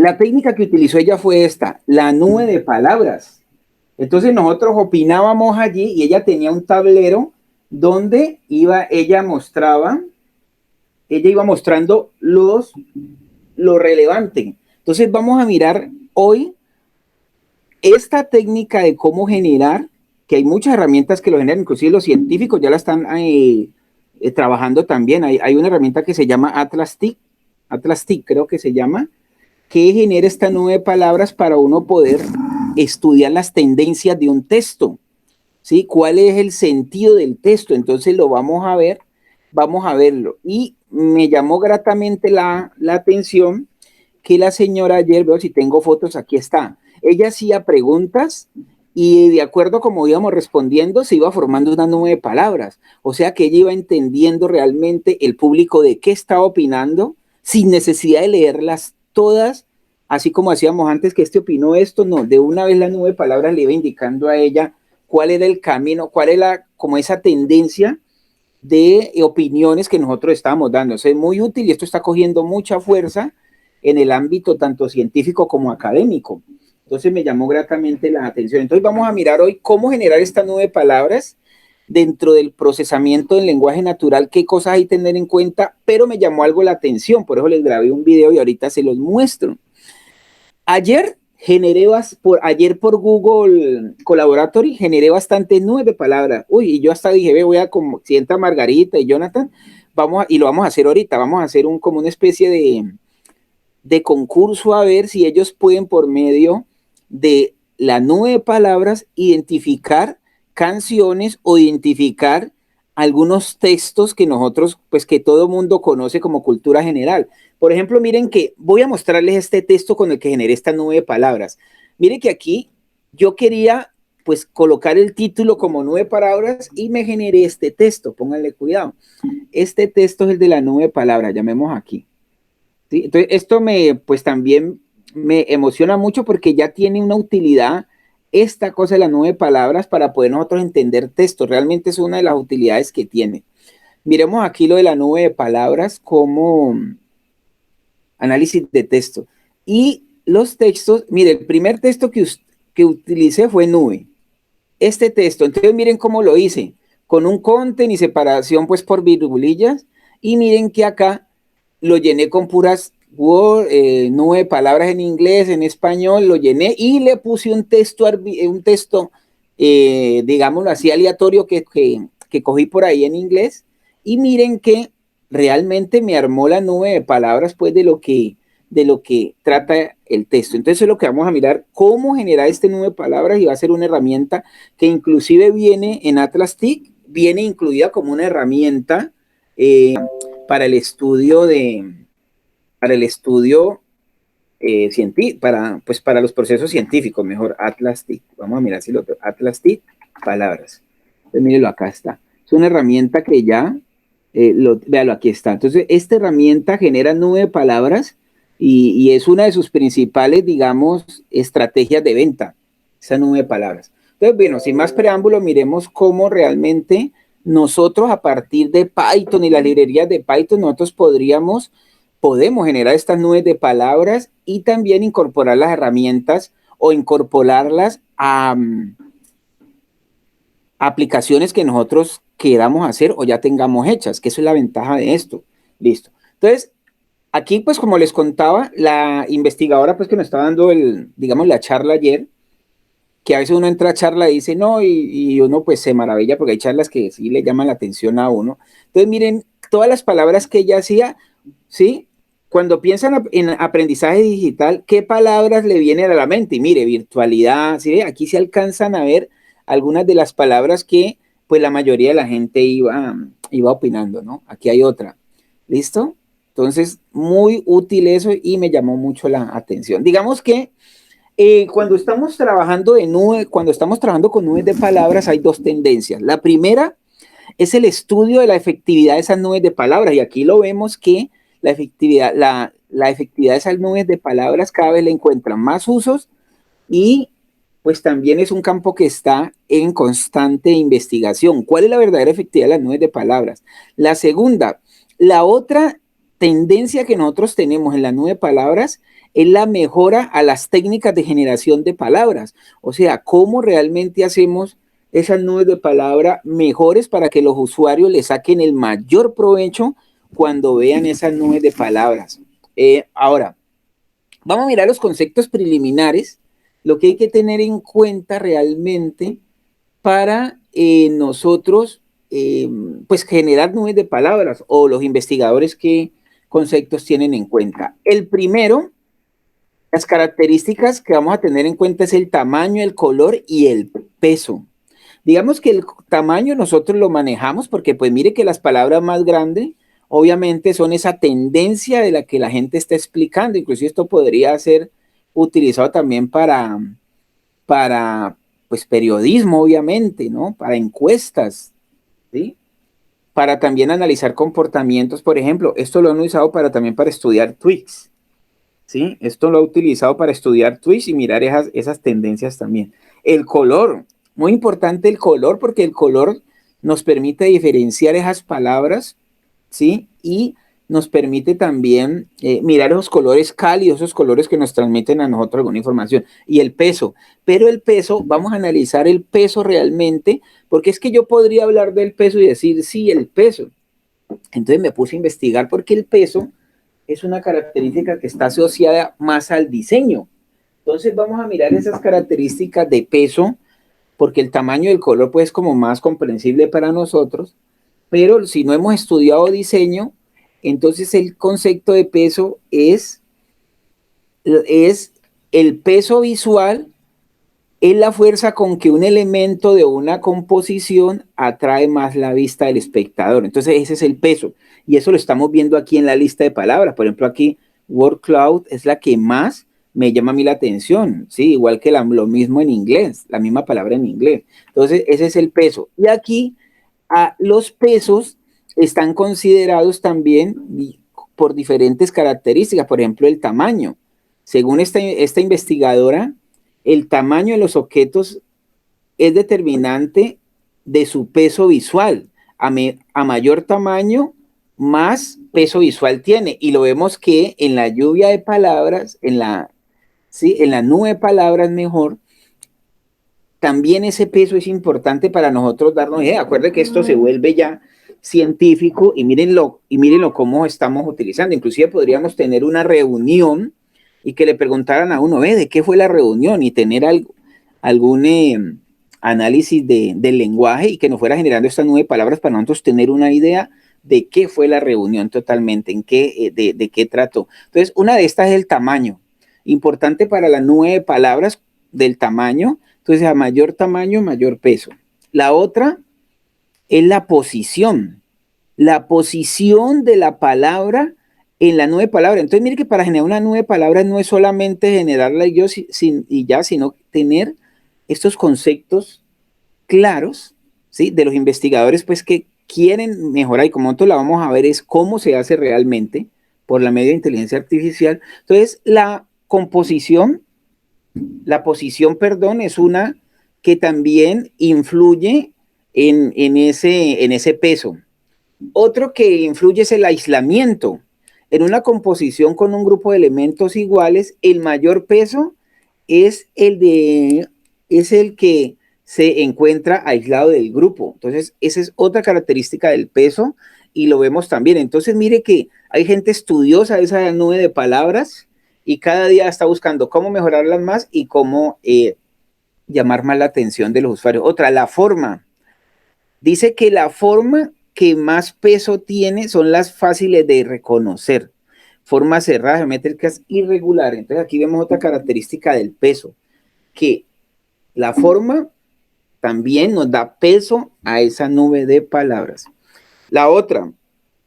La técnica que utilizó ella fue esta, la nube de palabras. Entonces nosotros opinábamos allí y ella tenía un tablero donde ella iba mostrando lo relevante. Entonces vamos a mirar hoy esta técnica de cómo generar, que hay muchas herramientas que lo generan, inclusive los científicos ya la están trabajando también. Hay una herramienta que se llama Atlas TIC creo que se llama, que genera esta nube de palabras para uno poder estudiar las tendencias de un texto, ¿sí? ¿Cuál es el sentido del texto? Entonces lo vamos a verlo. Y me llamó gratamente la atención que la señora ayer, veo si tengo fotos, aquí está, ella hacía preguntas y de acuerdo a como íbamos respondiendo, se iba formando una nube de palabras. O sea que ella iba entendiendo realmente el público de qué estaba opinando, sin necesidad de leerlas todas, así como hacíamos antes, que este opinó esto, no, de una vez la nube de palabras le iba indicando a ella cuál era el camino, cuál era como esa tendencia de opiniones que nosotros estábamos dando. O sea, es muy útil y esto está cogiendo mucha fuerza en el ámbito tanto científico como académico. Entonces me llamó gratamente la atención. Entonces vamos a mirar hoy cómo generar esta nube de palabras dentro del procesamiento del lenguaje natural, qué cosas hay que tener en cuenta, pero me llamó algo la atención, por eso les grabé un video y ahorita se los muestro. Ayer ayer por Google Collaboratory generé bastante nubes de palabras. Uy, y yo hasta dije, voy a como sienta Margarita y Jonathan, y lo vamos a hacer ahorita, vamos a hacer como una especie de concurso a ver si ellos pueden por medio de la nube de palabras identificar canciones o identificar algunos textos que nosotros, pues que todo mundo conoce como cultura general. Por ejemplo, miren que voy a mostrarles este texto con el que generé esta nube de palabras. Miren que aquí yo quería pues colocar el título como nube de palabras y me generé este texto, pónganle cuidado. Este texto es el de la nube de palabras, llamemos aquí. ¿Sí? Entonces, esto pues también me emociona mucho porque ya tiene una utilidad esta cosa de la nube de palabras para poder nosotros entender textos. Realmente es una de las utilidades que tiene. Miremos aquí lo de la nube de palabras como análisis de texto. Y los textos, mire, el primer texto que utilicé fue nube. Este texto, entonces miren cómo lo hice, con un content y separación pues por virgulillas. Y miren que acá lo llené con puras Word, nube palabras en inglés, en español, lo llené y le puse un texto digámoslo así, aleatorio que cogí por ahí en inglés. Y miren que realmente me armó la nube de palabras pues de lo que trata el texto. Entonces es lo que vamos a mirar, cómo generar este nube de palabras y va a ser una herramienta que inclusive viene en Atlas TIC, viene incluida como una herramienta para el estudio para el estudio pues para los procesos científicos, mejor Atlas TIC. Vamos a mirar si lo Atlas TIC, palabras. Entonces, mírenlo, acá está. Es una herramienta que ya, véalo, aquí está. Entonces, esta herramienta genera nube de palabras y es una de sus principales, digamos, estrategias de venta, esa nube de palabras. Entonces, bueno, sin más preámbulo, miremos cómo realmente nosotros a partir de Python y las librerías de Python, nosotros podemos generar estas nubes de palabras y también incorporar las herramientas o incorporarlas a aplicaciones que nosotros queramos hacer o ya tengamos hechas, que eso es la ventaja de esto. Listo. Entonces, aquí pues como les contaba, la investigadora pues que nos estaba dando digamos la charla ayer, que a veces uno entra a charla y dice no, y uno pues se maravilla porque hay charlas que sí le llaman la atención a uno. Entonces miren, todas las palabras que ella hacía, ¿sí? Cuando piensan en aprendizaje digital, ¿qué palabras le vienen a la mente? Y mire, virtualidad, ¿sí? Aquí se alcanzan a ver algunas de las palabras que pues la mayoría de la gente iba opinando, ¿no? Aquí hay otra. ¿Listo? Entonces, muy útil eso y me llamó mucho la atención. Digamos que cuando estamos trabajando cuando estamos trabajando con nubes de palabras, hay dos tendencias. La primera es el estudio de la efectividad de esas nubes de palabras. Y aquí lo vemos que la efectividad de esas nubes de palabras cada vez le encuentran más usos y pues también es un campo que está en constante investigación. ¿Cuál es la verdadera efectividad de las nubes de palabras? La segunda, la otra tendencia que nosotros tenemos en la nube de palabras es la mejora a las técnicas de generación de palabras. O sea, cómo realmente hacemos esas nubes de palabra mejores para que los usuarios le saquen el mayor provecho cuando vean esas nubes de palabras. Ahora, vamos a mirar los conceptos preliminares, lo que hay que tener en cuenta realmente para nosotros, pues generar nubes de palabras o los investigadores qué conceptos tienen en cuenta. El primero, las características que vamos a tener en cuenta es el tamaño, el color y el peso. Digamos que el tamaño nosotros lo manejamos porque pues mire que las palabras más grandes obviamente son esa tendencia de la que la gente está explicando. Inclusive esto podría ser utilizado también para pues periodismo, obviamente, ¿no? Para encuestas, ¿sí? Para también analizar comportamientos, por ejemplo, esto lo han usado también para estudiar tweets, ¿sí? Esto lo ha utilizado para estudiar tweets y mirar esas tendencias también. El color, muy importante el color, porque el color nos permite diferenciar esas palabras, ¿sí? Y nos permite también mirar esos colores cálidos, esos colores que nos transmiten a nosotros alguna información. Y el peso, pero el peso, vamos a analizar el peso realmente, porque es que yo podría hablar del peso y decir, sí, el peso. Entonces me puse a investigar porque el peso es una característica que está asociada más al diseño. Entonces vamos a mirar esas características de peso, porque el tamaño del color pues es como más comprensible para nosotros, pero si no hemos estudiado diseño, entonces el concepto de peso es el peso visual, es la fuerza con que un elemento de una composición atrae más la vista del espectador. Entonces ese es el peso. Y eso lo estamos viendo aquí en la lista de palabras. Por ejemplo, aquí word cloud es la que más me llama a mí la atención, ¿sí? Igual que lo mismo en inglés, la misma palabra en inglés. Entonces ese es el peso. Y aquí los pesos están considerados también por diferentes características. Por ejemplo, el tamaño. Según esta investigadora, el tamaño de los objetos es determinante de su peso visual. A mayor tamaño, más peso visual tiene. Y lo vemos que en la lluvia de palabras, ¿sí? En la nube de palabras mejor, también ese peso es importante para nosotros darnos idea. Acuérdense que esto se vuelve ya científico y mírenlo cómo estamos utilizando. Inclusive podríamos tener una reunión y que le preguntaran a uno, ¿de qué fue la reunión? Y tener algún análisis del lenguaje y que nos fuera generando estas 9 palabras para nosotros tener una idea de qué fue la reunión totalmente, de qué trató. Entonces, una de estas es el tamaño. Importante para las 9 palabras del tamaño. Entonces, a mayor tamaño, mayor peso. La otra es la posición. La posición de la palabra en la nube de palabras. Entonces, mire que para generar una nube de palabras no es solamente generarla y ya, sino tener estos conceptos claros, ¿sí? De los investigadores, pues, que quieren mejorar, y como nosotros la vamos a ver, es cómo se hace realmente por la medio de inteligencia artificial. Entonces, la posición, perdón, es una que también influye en ese peso. Otro que influye es el aislamiento. En una composición con un grupo de elementos iguales, el mayor peso es el que se encuentra aislado del grupo. Entonces, esa es otra característica del peso y lo vemos también. Entonces, mire que hay gente estudiosa de esa nube de palabras y cada día está buscando cómo mejorarlas más y cómo llamar más la atención de los usuarios. Otra, la forma. Dice que la forma que más peso tiene son las fáciles de reconocer. Formas cerradas, geométricas, irregulares. Entonces aquí vemos otra característica del peso, que la forma también nos da peso a esa nube de palabras. La otra,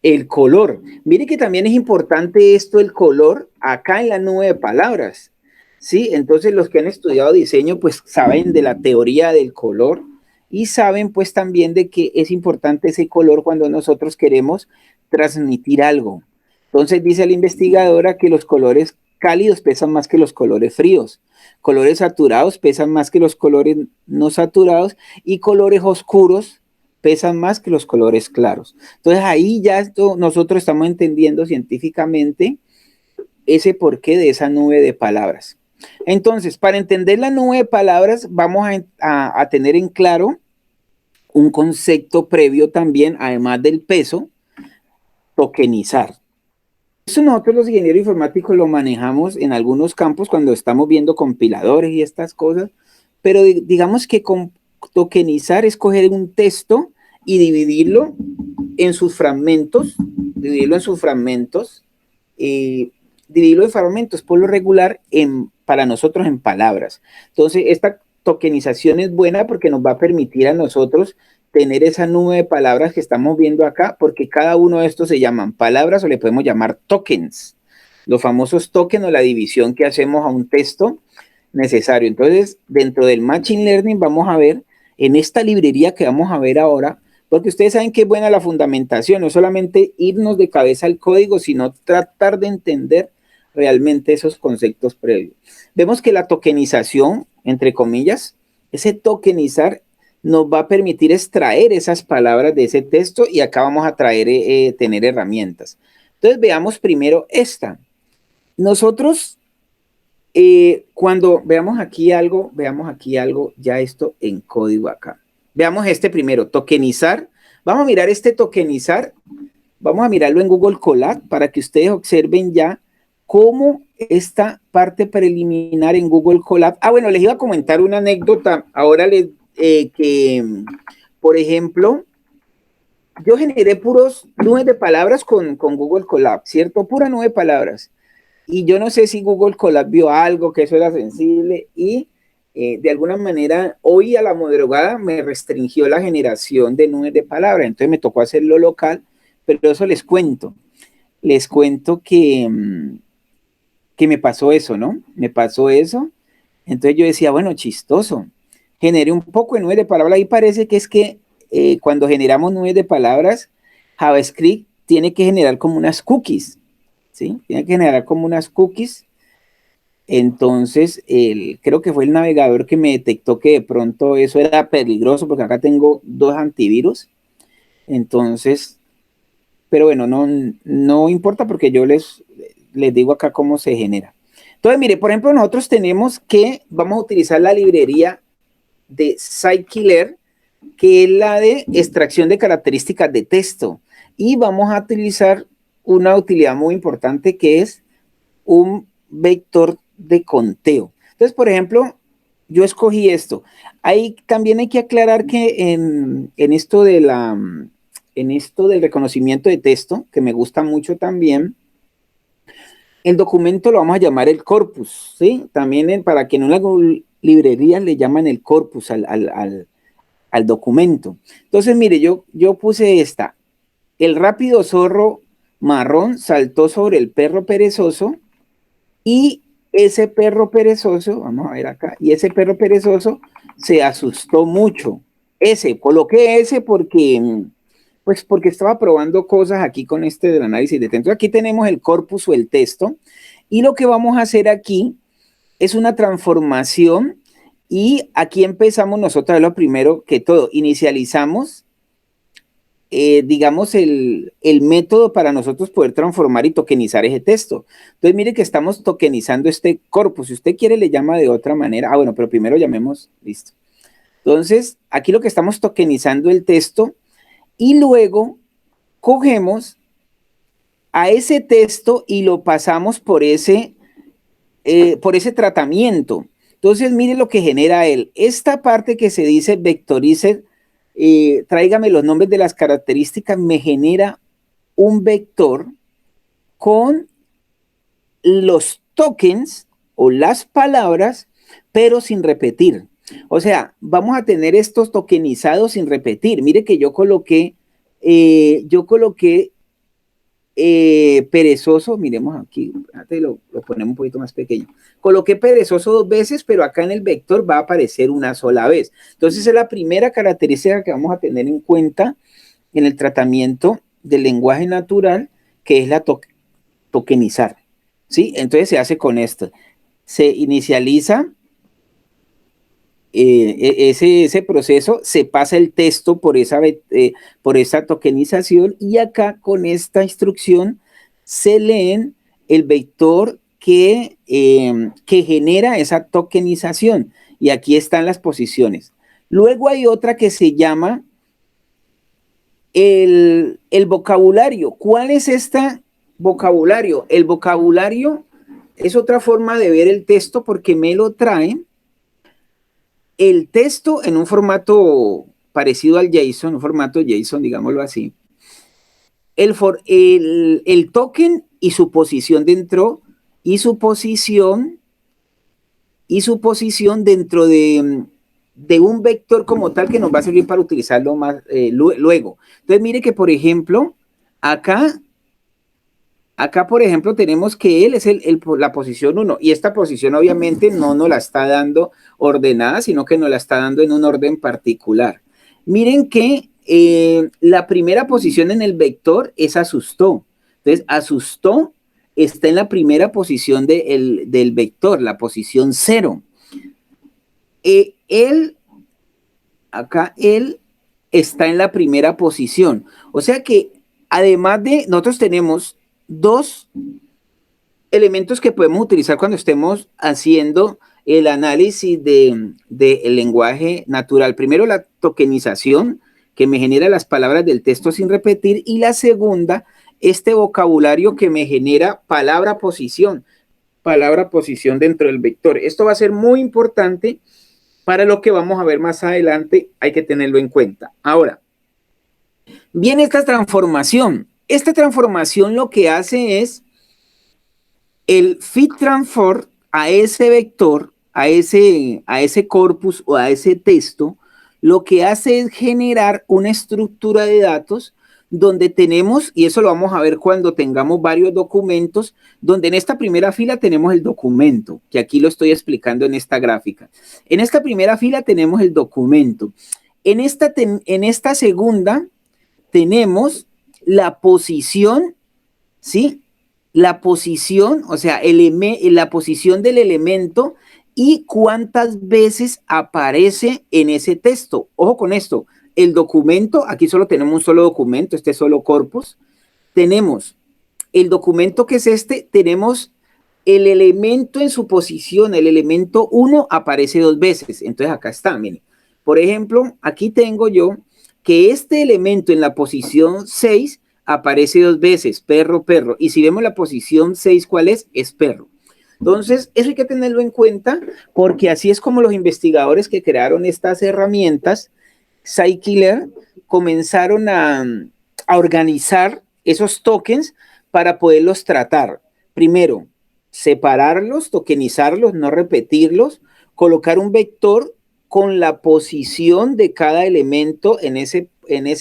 el color. Mire que también es importante esto, el color, acá en la nube de palabras. ¿Sí? Entonces los que han estudiado diseño pues saben de la teoría del color y saben pues también de que es importante ese color cuando nosotros queremos transmitir algo. Entonces dice la investigadora que los colores cálidos pesan más que los colores fríos, colores saturados pesan más que los colores no saturados y colores oscuros pesan más que los colores claros. Entonces ahí ya nosotros estamos entendiendo científicamente ese porqué de esa nube de palabras. Entonces, para entender la nube de palabras, vamos a tener en claro un concepto previo también, además del peso, tokenizar. Eso nosotros los ingenieros informáticos lo manejamos en algunos campos cuando estamos viendo compiladores y estas cosas, pero digamos que con tokenizar es coger un texto y dividirlo en sus fragmentos, dividirlo en fragmentos, por lo regular para nosotros en palabras. Entonces, esta tokenización es buena porque nos va a permitir a nosotros tener esa nube de palabras que estamos viendo acá, porque cada uno de estos se llaman palabras o le podemos llamar tokens, los famosos tokens o la división que hacemos a un texto necesario. Entonces, dentro del Machine Learning vamos a ver, en esta librería que vamos a ver ahora, porque ustedes saben que es buena la fundamentación, no solamente irnos de cabeza al código, sino tratar de entender realmente esos conceptos previos. Vemos que la tokenización, entre comillas, ese tokenizar nos va a permitir extraer esas palabras de ese texto y acá vamos a tener herramientas. Entonces veamos primero esta. Nosotros, cuando veamos aquí algo, ya esto en código acá. Veamos este primero, tokenizar. Vamos a mirar este tokenizar, vamos a mirarlo en Google Colab para que ustedes observen ya cómo esta parte preliminar en Google Colab. Bueno, les iba a comentar una anécdota. Ahora que, por ejemplo, yo generé puros nubes de palabras con Google Colab, ¿cierto? Pura nube de palabras. Y yo no sé si Google Colab vio algo, que eso era sensible, y de alguna manera hoy a la madrugada me restringió la generación de nubes de palabras, entonces me tocó hacerlo local, pero eso les cuento que me pasó eso, ¿no? Me pasó eso, entonces yo decía, bueno, chistoso, generé un poco de nubes de palabras y parece que es que cuando generamos nubes de palabras, JavaScript tiene que generar como unas cookies, ¿sí? Tiene que generar como unas cookies. Entonces, creo que fue el navegador que me detectó que de pronto eso era peligroso, porque acá tengo 2 antivirus. Entonces, pero bueno, no importa porque yo les digo acá cómo se genera. Entonces, mire, por ejemplo, nosotros tenemos que, vamos a utilizar la librería de Scikit-Learn, que es la de extracción de características de texto. Y vamos a utilizar una utilidad muy importante que es un vector de conteo. Entonces, por ejemplo, yo escogí esto. Ahí también hay que aclarar que en esto del reconocimiento de texto, que me gusta mucho también, el documento lo vamos a llamar el corpus, ¿sí? También para que en una librería le llaman el corpus al documento. Entonces, mire, yo puse esta. El rápido zorro marrón saltó sobre el perro perezoso y ese perro perezoso, vamos a ver acá, y ese perro perezoso se asustó mucho. Coloqué ese porque, pues porque estaba probando cosas aquí con este del análisis de texto. Aquí tenemos el corpus o el texto, y lo que vamos a hacer aquí es una transformación, y aquí empezamos nosotros lo primero que todo, inicializamos digamos, el método para nosotros poder transformar y tokenizar ese texto. Entonces, mire que estamos tokenizando este corpus. Si usted quiere, le llama de otra manera. Bueno, pero primero llamemos, listo. Entonces, aquí lo que estamos tokenizando el texto y luego cogemos a ese texto y lo pasamos por ese tratamiento. Entonces, mire lo que genera él. Esta parte que se dice vectorizer, tráigame los nombres de las características, me genera un vector con los tokens o las palabras, pero sin repetir. O sea, vamos a tener estos tokenizados sin repetir. Mire que yo coloqué perezoso, miremos aquí, lo ponemos un poquito más pequeño. Coloqué perezoso 2 veces, pero acá en el vector va a aparecer una sola vez. Entonces, es la primera característica que vamos a tener en cuenta en el tratamiento del lenguaje natural, que es la tokenizar. ¿Sí? Entonces, se hace con esto. Se inicializa ese proceso, se pasa el texto por esa tokenización y acá con esta instrucción se leen el vector que genera esa tokenización y aquí están las posiciones. Luego hay otra que se llama el vocabulario. ¿Cuál es este vocabulario? El vocabulario es otra forma de ver el texto porque me lo traen el texto en un formato parecido al JSON, un formato JSON, digámoslo así. El token y su posición dentro, y su posición dentro de un vector como tal que nos va a servir para utilizarlo más luego. Entonces, mire que, por ejemplo, acá, por ejemplo, tenemos que él es la posición 1 y esta posición obviamente no nos la está dando ordenada, sino que nos la está dando en un orden particular. Miren que la primera posición en el vector es asustó. Entonces, asustó está en la primera posición del vector, la posición 0. Acá él está en la primera posición. O sea que además de, nosotros tenemos dos elementos que podemos utilizar cuando estemos haciendo el análisis del lenguaje natural. Primero, la tokenización, que me genera las palabras del texto sin repetir, y la segunda, este vocabulario que me genera palabra posición dentro del vector. Esto va a ser muy importante para lo que vamos a ver más adelante, hay que tenerlo en cuenta. Ahora, viene esta transformación. Esta transformación lo que hace es el fit transform a ese vector, a ese corpus o a ese texto, lo que hace es generar una estructura de datos donde tenemos, y eso lo vamos a ver cuando tengamos varios documentos, donde en esta primera fila tenemos el documento, que aquí lo estoy explicando en esta gráfica. En esta primera fila tenemos el documento. En esta segunda tenemos la posición, ¿sí? La posición, o sea, la posición del elemento y cuántas veces aparece en ese texto. Ojo con esto, el documento, aquí solo tenemos un solo documento, este es solo corpus. Tenemos el documento que es este, tenemos el elemento en su posición, el elemento 1 aparece 2 veces. Entonces acá está, miren. Por ejemplo, aquí tengo yo que este elemento en la posición 6 aparece 2 veces, perro, perro. Y si vemos la posición 6, ¿cuál es? Es perro. Entonces, eso hay que tenerlo en cuenta porque así es como los investigadores que crearon estas herramientas, Scikit-Learn, comenzaron a organizar esos tokens para poderlos tratar. Primero, separarlos, tokenizarlos, no repetirlos, colocar un vector con la posición de cada elemento en ese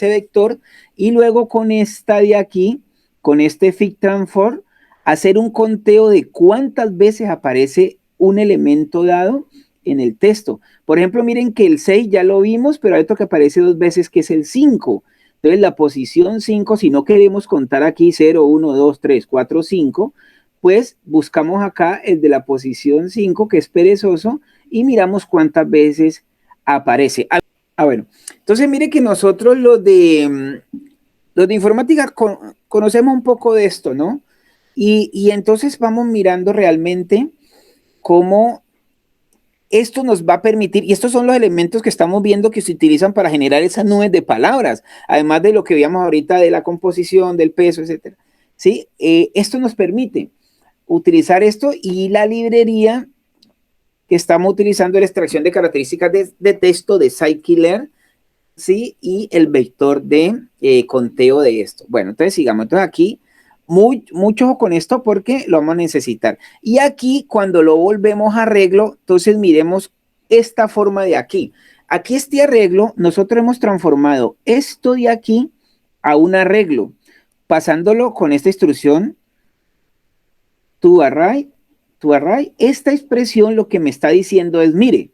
vector y luego con esta de aquí, con este fit transform, hacer un conteo de cuántas veces aparece un elemento dado en el texto. Por ejemplo, miren que el 6 ya lo vimos, pero hay otro que aparece 2 veces que es el 5. Entonces, la posición 5, si no queremos contar aquí 0, 1, 2, 3, 4, 5, pues buscamos acá el de la posición 5, que es perezoso, y miramos cuántas veces aparece. Bueno, entonces mire que nosotros los de informática conocemos un poco de esto, ¿no? Y entonces vamos mirando realmente cómo esto nos va a permitir, y estos son los elementos que estamos viendo que se utilizan para generar esas nubes de palabras, además de lo que veíamos ahorita de la composición, del peso, etcétera. ¿Sí? Esto nos permite utilizar esto y la librería que estamos utilizando la extracción de características de texto de Scikit-Learn, ¿sí? Y el vector de conteo de esto. Bueno, entonces sigamos. Entonces aquí, mucho ojo con esto porque lo vamos a necesitar. Y aquí, cuando lo volvemos a arreglo, entonces miremos esta forma de aquí. Aquí este arreglo, nosotros hemos transformado esto de aquí a un arreglo, pasándolo con esta instrucción toArray. Esta expresión lo que me está diciendo es, mire,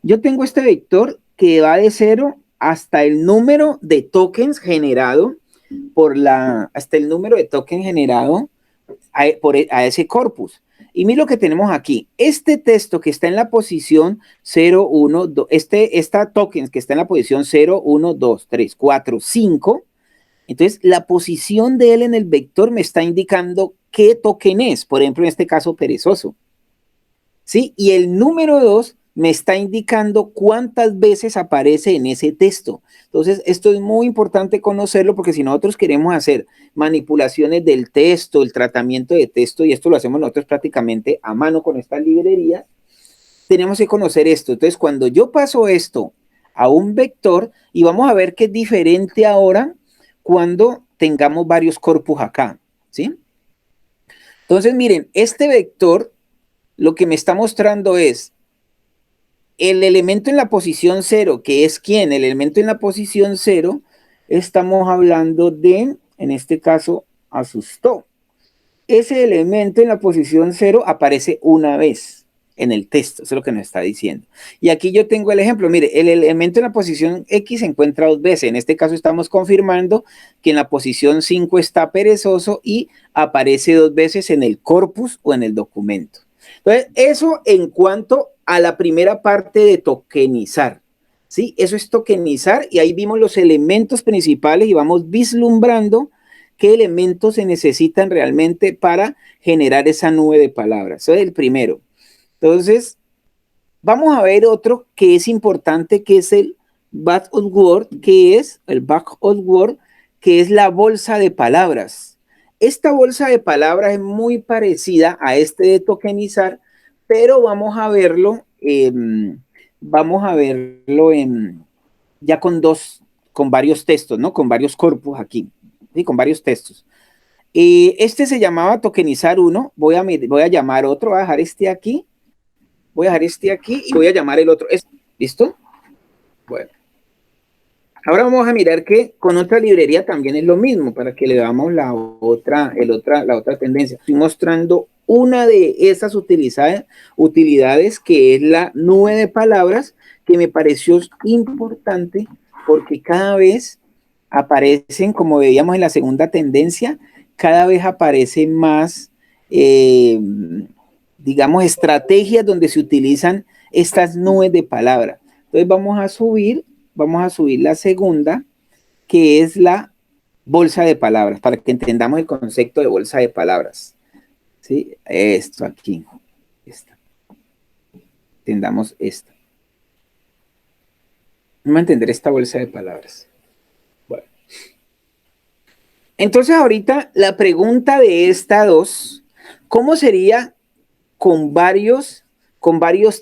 yo tengo este vector que va de 0 hasta el número de tokens generado hasta el número de tokens generado a ese corpus. Y mira lo que tenemos aquí. Este texto que está en la posición 0, 1, 2, esta token que está en la posición 0, 1, 2, 3, 4, 5. Entonces, la posición de él en el vector me está indicando qué token es. Por ejemplo, en este caso, perezoso. ¿Sí? Y el número 2 me está indicando cuántas veces aparece en ese texto. Entonces, esto es muy importante conocerlo porque si nosotros queremos hacer manipulaciones del texto, el tratamiento de texto, y esto lo hacemos nosotros prácticamente a mano con estas librerías, tenemos que conocer esto. Entonces, cuando yo paso esto a un vector, y vamos a ver que es diferente ahora cuando tengamos varios corpus acá, ¿sí? Entonces, miren, este vector lo que me está mostrando es el elemento en la posición 0, que es quién, el elemento en la posición 0, estamos hablando de, en este caso, asustó. Ese elemento en la posición 0 aparece una vez en el texto, eso es lo que nos está diciendo. Y aquí yo tengo el ejemplo, mire, el elemento en la posición X se encuentra 2 veces, en este caso estamos confirmando que en la posición 5 está perezoso y aparece 2 veces en el corpus o en el documento. Entonces, eso en cuanto a la primera parte de tokenizar, ¿sí? Eso es tokenizar y ahí vimos los elementos principales y vamos vislumbrando qué elementos se necesitan realmente para generar esa nube de palabras. Eso es el primero. Entonces, vamos a ver otro que es importante, que es el Back of Word, que es el Back of Word, que es la bolsa de palabras. Esta bolsa de palabras es muy parecida a este de tokenizar, pero vamos a verlo ya con varios textos, ¿no? Con varios corpus aquí, ¿sí? Con varios textos. Este se llamaba tokenizar 1, voy a llamar otro, voy a dejar este aquí, y voy a llamar el otro. ¿Listo? Bueno. Ahora vamos a mirar que con otra librería también es lo mismo, para que le damos la otra tendencia. Estoy mostrando una de esas utilidades que es la nube de palabras, que me pareció importante porque cada vez aparecen, como veíamos en la segunda tendencia, cada vez aparecen más, digamos, estrategias donde se utilizan estas nubes de palabras. Entonces vamos a subir la segunda, que es la bolsa de palabras, para que entendamos el concepto de bolsa de palabras. ¿Sí? Esto aquí. Esta. Entendamos esto. Vamos a entender esta bolsa de palabras. Bueno. Entonces ahorita la pregunta de esta dos, ¿cómo sería con varios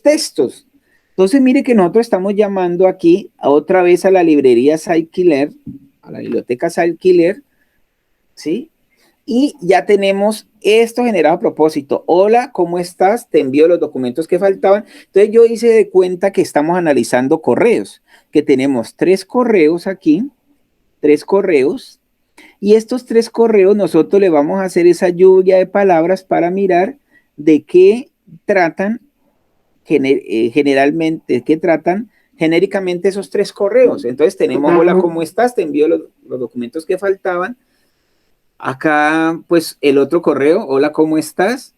textos? Entonces mire que nosotros estamos llamando aquí otra vez a la librería Scikit-Learn, a la biblioteca Scikit-Learn, ¿sí? Y ya tenemos esto generado a propósito. Hola, ¿cómo estás? Te envío los documentos que faltaban. Entonces yo hice de cuenta que estamos analizando correos, que tenemos 3 correos aquí, 3 correos, y estos 3 correos nosotros le vamos a hacer esa lluvia de palabras para mirar de qué tratan generalmente, qué tratan genéricamente esos 3 correos. Entonces tenemos, hola, ¿cómo estás? Te envío los documentos que faltaban. Acá, pues, el otro correo, hola, ¿cómo estás?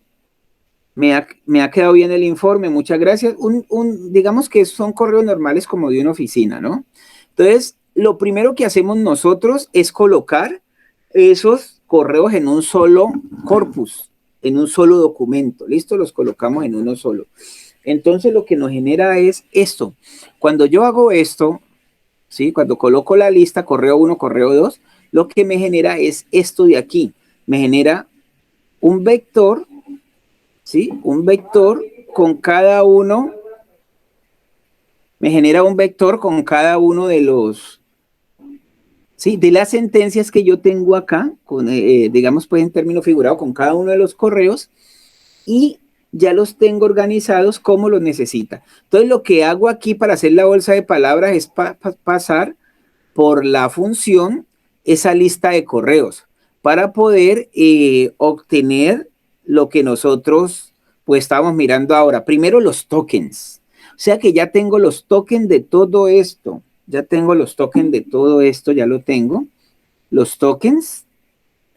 Me ha quedado bien el informe, muchas gracias. Digamos que son correos normales como de una oficina, ¿no? Entonces, lo primero que hacemos nosotros es colocar esos correos en un solo corpus, en un solo documento, ¿listo? Los colocamos en uno solo. Entonces, lo que nos genera es esto. Cuando yo hago esto, ¿sí? Cuando coloco la lista, correo 1, correo 2, lo que me genera es esto de aquí. Me genera un vector, ¿sí? Un vector con cada uno, me genera un vector con cada uno de los, ¿sí? De las sentencias que yo tengo acá, digamos pues en término figurado, con cada uno de los correos, y ya los tengo organizados como los necesita. Entonces lo que hago aquí para hacer la bolsa de palabras es pasar por la función esa lista de correos para poder obtener lo que nosotros pues estábamos mirando ahora. Primero los tokens. O sea que ya tengo los tokens de todo esto. Ya tengo los tokens de todo esto, ya lo tengo. Los tokens,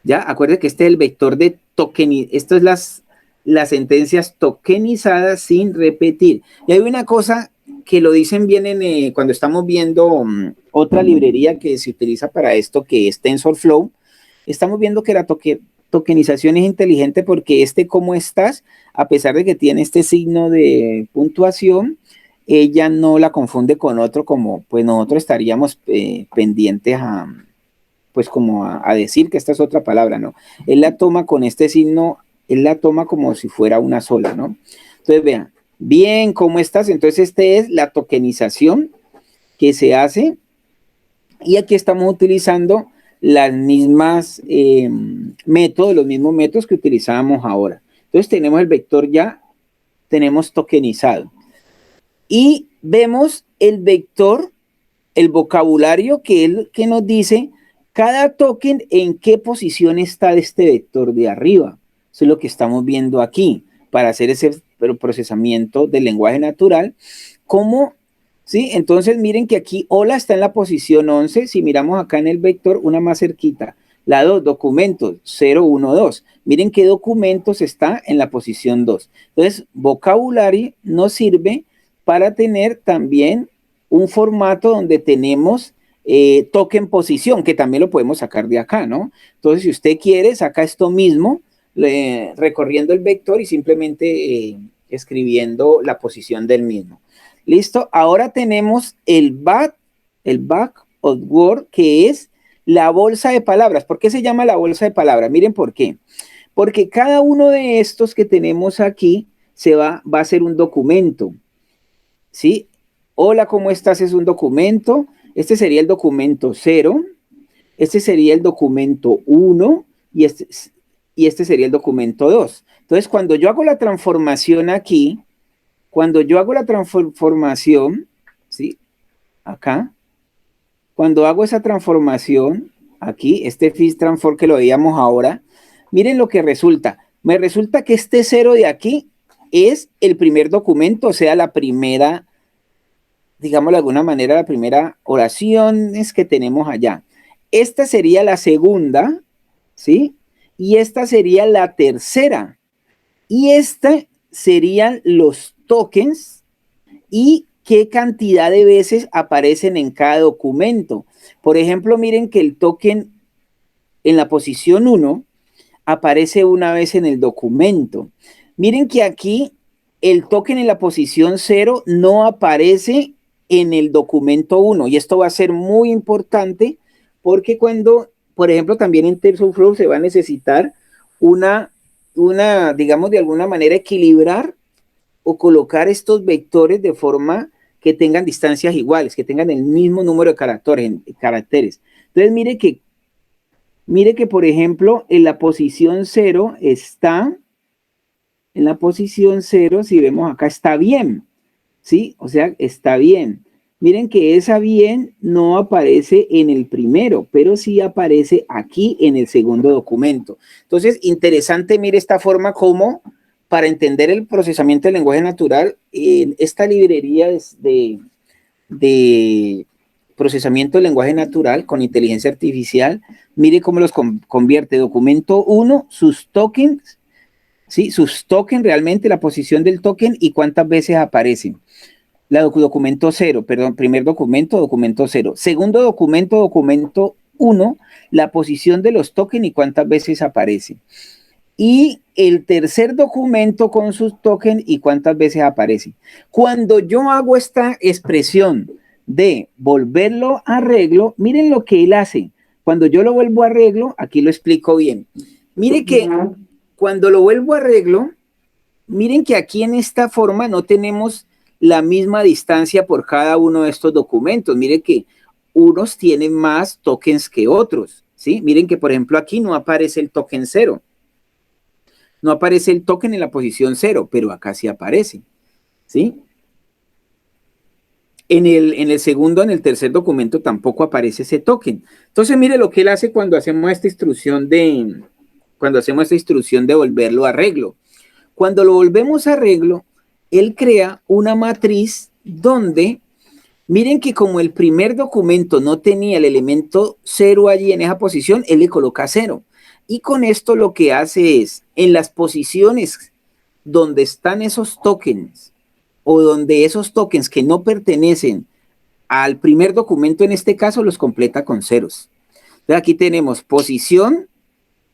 ya, acuérdense que este es el vector de token, esto es las sentencias tokenizadas sin repetir. Y hay una cosa que lo dicen bien cuando estamos viendo otra librería que se utiliza para esto, que es TensorFlow. Estamos viendo que la tokenización es inteligente porque cómo estás, a pesar de que tiene este signo de puntuación, ella no la confunde con otro, como pues nosotros estaríamos pendientes pues como a decir que esta es otra palabra, ¿no? Él la toma con este signo, él la toma como si fuera una sola, ¿no? Entonces, vean, bien, ¿cómo estás? Entonces, es la tokenización que se hace y aquí estamos utilizando las mismas métodos, los mismos métodos que utilizábamos ahora. Entonces, tenemos el vector ya, tenemos tokenizado. Y vemos el vector, el vocabulario que nos dice cada token en qué posición está de este vector de arriba. Eso es lo que estamos viendo aquí para hacer ese procesamiento del lenguaje natural. ¿Cómo? ¿Sí? Entonces miren que aquí hola está en la posición 11. Si miramos acá en el vector, una más cerquita. La 2, documentos, 0, 1, 2. Miren qué documentos está en la posición 2. Entonces, vocabulario nos sirve para tener también un formato donde tenemos token posición, que también lo podemos sacar de acá, ¿no? Entonces, si usted quiere, saca esto mismo, recorriendo el vector y simplemente escribiendo la posición del mismo. ¿Listo? Ahora tenemos el back of word, que es la bolsa de palabras. ¿Por qué se llama la bolsa de palabras? Miren por qué. Porque cada uno de estos que tenemos aquí va a ser un documento. ¿Sí? Hola, ¿cómo estás? Es un documento. Este sería el documento 0. Este sería el documento 1. Y este sería el documento 2. Entonces, cuando yo hago la transformación aquí, ¿sí? Acá, cuando hago esa transformación, aquí, este fix transform que lo veíamos ahora, miren lo que resulta. Me resulta que este 0 de aquí es el primer documento, o sea, la primera, digamos de alguna manera, la primera oración que tenemos allá. Esta sería la segunda, ¿sí? Y esta sería la tercera. Y serían los tokens y qué cantidad de veces aparecen en cada documento. Por ejemplo, miren que el token en la posición 1 aparece una vez en el documento. Miren que aquí el token en la posición 0 no aparece en el documento 1 y esto va a ser muy importante porque cuando, por ejemplo, también en TensorFlow se va a necesitar digamos, de alguna manera equilibrar o colocar estos vectores de forma que tengan distancias iguales, que tengan el mismo número de caracteres. Entonces, mire que, por ejemplo, en la posición 0 está, si vemos acá, está bien, ¿sí? O sea, está bien. Miren que esa bien no aparece en el primero, pero sí aparece aquí en el segundo documento. Entonces, interesante, mire esta forma como para entender el procesamiento del lenguaje natural, esta librería de procesamiento del lenguaje natural con inteligencia artificial, mire cómo los convierte. Documento 1, sus tokens, ¿sí? Sus tokens, realmente la posición del token y cuántas veces aparecen. Documento 0, perdón, primer documento, documento 0. Segundo documento, documento 1, la posición de los tokens y cuántas veces aparece. Y el tercer documento con sus tokens y cuántas veces aparece. Cuando yo hago esta expresión de volverlo a arreglo, miren lo que él hace. Cuando yo lo vuelvo a arreglo, aquí lo explico bien. Miren que cuando lo vuelvo a arreglo, miren que aquí en esta forma no tenemos la misma distancia por cada uno de estos documentos. Miren que unos tienen más tokens que otros, ¿sí? Miren que, por ejemplo, aquí no aparece el token 0. No aparece el token en la posición 0, pero acá sí aparece, ¿sí? En el segundo, en el tercer documento tampoco aparece ese token. Entonces, mire lo que él hace cuando hacemos esta instrucción de volverlo a arreglo. Cuando lo volvemos a arreglo, él crea una matriz donde, miren que como el primer documento no tenía el elemento 0 allí en esa posición, él le coloca 0. Y con esto lo que hace es, en las posiciones donde están esos tokens o donde esos tokens que no pertenecen al primer documento, en este caso, los completa con ceros. Entonces aquí tenemos posición,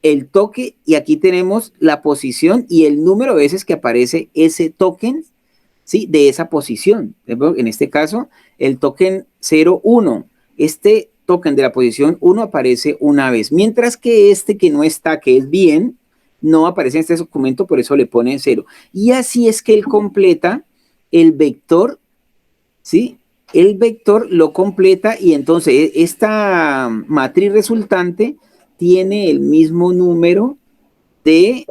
el toque, y aquí tenemos la posición y el número de veces que aparece ese token, ¿sí? De esa posición. En este caso, el token 01. Este token de la posición 1 aparece una vez, mientras que este que no está, que es bien, no aparece en este documento, por eso le pone 0. Y así es que él completa el vector, ¿sí? El vector lo completa y entonces esta matriz resultante tiene el mismo número de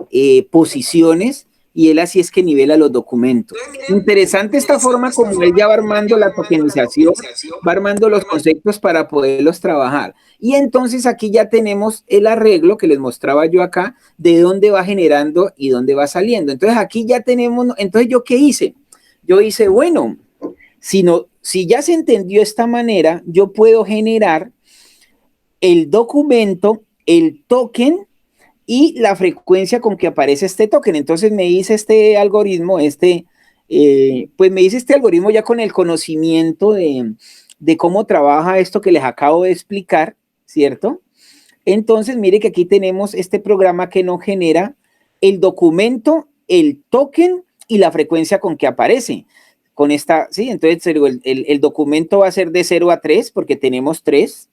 posiciones y él así es que nivela los documentos. Interesante esta forma como él ya va armando la tokenización, va armando los conceptos para poderlos trabajar. Y entonces aquí ya tenemos el arreglo que les mostraba yo acá, de dónde va generando y dónde va saliendo. Entonces aquí ya tenemos, entonces ¿yo qué hice? Yo hice, bueno, si ya se entendió esta manera, yo puedo generar el documento, el token y la frecuencia con que aparece este token. Entonces me hice este algoritmo, pues me hice este algoritmo ya con el conocimiento de cómo trabaja esto que les acabo de explicar, ¿cierto? Entonces, mire que aquí tenemos este programa que nos genera el documento, el token y la frecuencia con que aparece. Con esta, ¿sí? Entonces, el documento va a ser de 0 a 3 porque tenemos 3,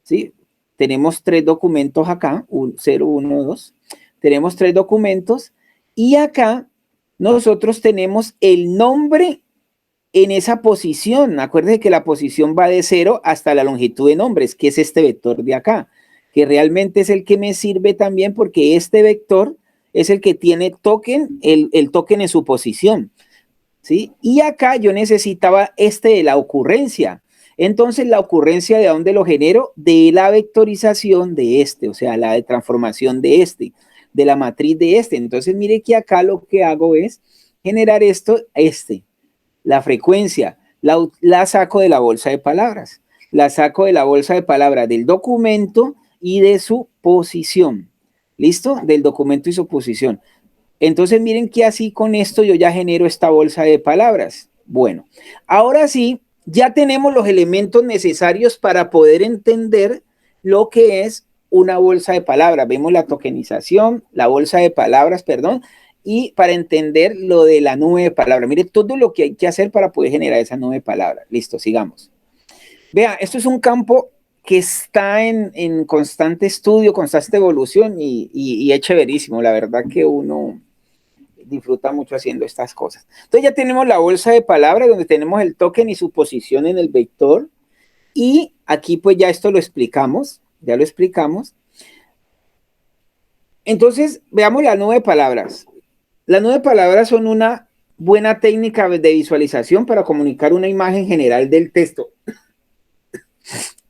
¿sí? Tenemos 3 documentos acá, 0, 1, 2. Tenemos 3 documentos y acá nosotros tenemos el nombre en esa posición. Acuérdense que la posición va de 0 hasta la longitud de nombres, que es este vector de acá, que realmente es el que me sirve también porque este vector es el que tiene token, el token en su posición, ¿sí? Y acá yo necesitaba de la ocurrencia. Entonces, la ocurrencia, ¿de dónde lo genero? De la vectorización de o sea, la de transformación de de la matriz de Entonces, mire que acá lo que hago es generar la frecuencia, la saco de la bolsa de palabras. La saco de la bolsa de palabras del documento y de su posición. ¿Listo? Del documento y su posición. Entonces miren que así con esto yo ya genero esta bolsa de palabras. Bueno, ahora sí, ya tenemos los elementos necesarios para poder entender lo que es una bolsa de palabras. Vemos la tokenización, la bolsa de palabras, perdón, y para entender lo de la nube de palabras. Mire todo lo que hay que hacer para poder generar esa nube de palabras. Listo, sigamos. Vea, esto es un campo que está en constante estudio, constante evolución y es chéverísimo. La verdad que uno disfruta mucho haciendo estas cosas. Entonces ya tenemos la bolsa de palabras donde tenemos el token y su posición en el vector. Y aquí pues ya esto lo explicamos, ya lo explicamos. Entonces veamos la nube de palabras. La nube de palabras son una buena técnica de visualización para comunicar una imagen general del texto.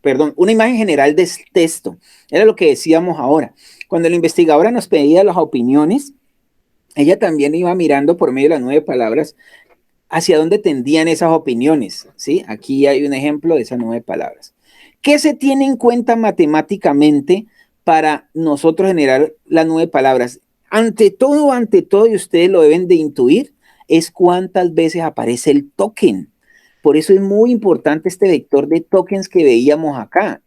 Perdón, una imagen general del texto. Era lo que decíamos ahora. Cuando la investigadora nos pedía las opiniones, ella también iba mirando por medio de las 9 palabras hacia dónde tendían esas opiniones, ¿sí? Aquí hay un ejemplo de esas 9 palabras. ¿Qué se tiene en cuenta matemáticamente para nosotros generar las 9 palabras? Ante todo, y ustedes lo deben de intuir, es cuántas veces aparece el token. Por eso es muy importante este vector de tokens que veíamos acá,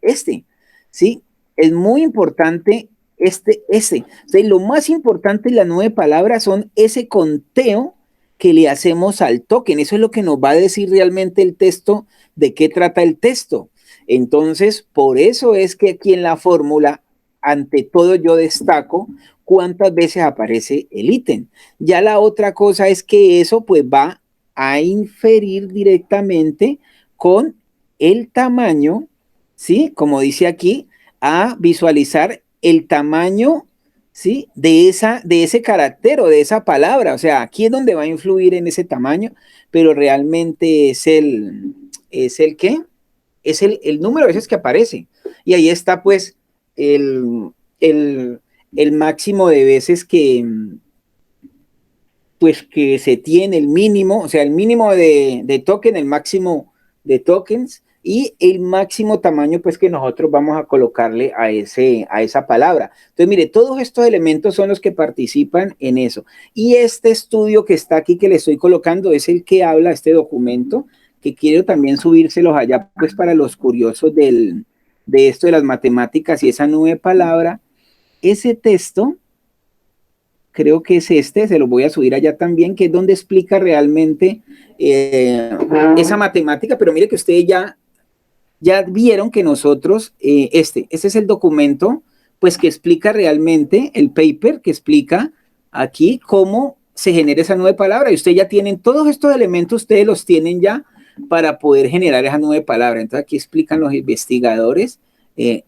¿sí? Es muy importante ese. O sea, lo más importante en las 9 palabras son ese conteo que le hacemos al token. Eso es lo que nos va a decir realmente el texto, de qué trata el texto. Entonces, por eso es que aquí en la fórmula, ante todo yo destaco cuántas veces aparece el ítem. Ya la otra cosa es que eso pues va a inferir directamente con el tamaño, ¿sí? Como dice aquí, a visualizar el tamaño, ¿sí? De ese carácter o de esa palabra. O sea, aquí es donde va a influir en ese tamaño, pero realmente es el ¿qué? Es el número de veces que aparece. Y ahí está pues el, el, el máximo de veces pues que se tiene, el mínimo, o sea, el mínimo de token, el máximo de tokens y el máximo tamaño pues que nosotros vamos a colocarle a esa palabra. Entonces, mire, todos estos elementos son los que participan en eso. Y este estudio que está aquí que le estoy colocando es el que habla, este documento, que quiero también subírselos allá pues para los curiosos de esto de las matemáticas y esa nube de palabra. Ese texto, creo que es este, se lo voy a subir allá también, que es donde explica realmente esa matemática, pero mire que ustedes ya vieron que nosotros, este es el documento, pues que explica realmente, el paper que explica aquí cómo se genera esa nube de palabra, y ustedes ya tienen todos estos elementos, ustedes los tienen ya para poder generar esa nube de palabra. Entonces aquí explican los investigadores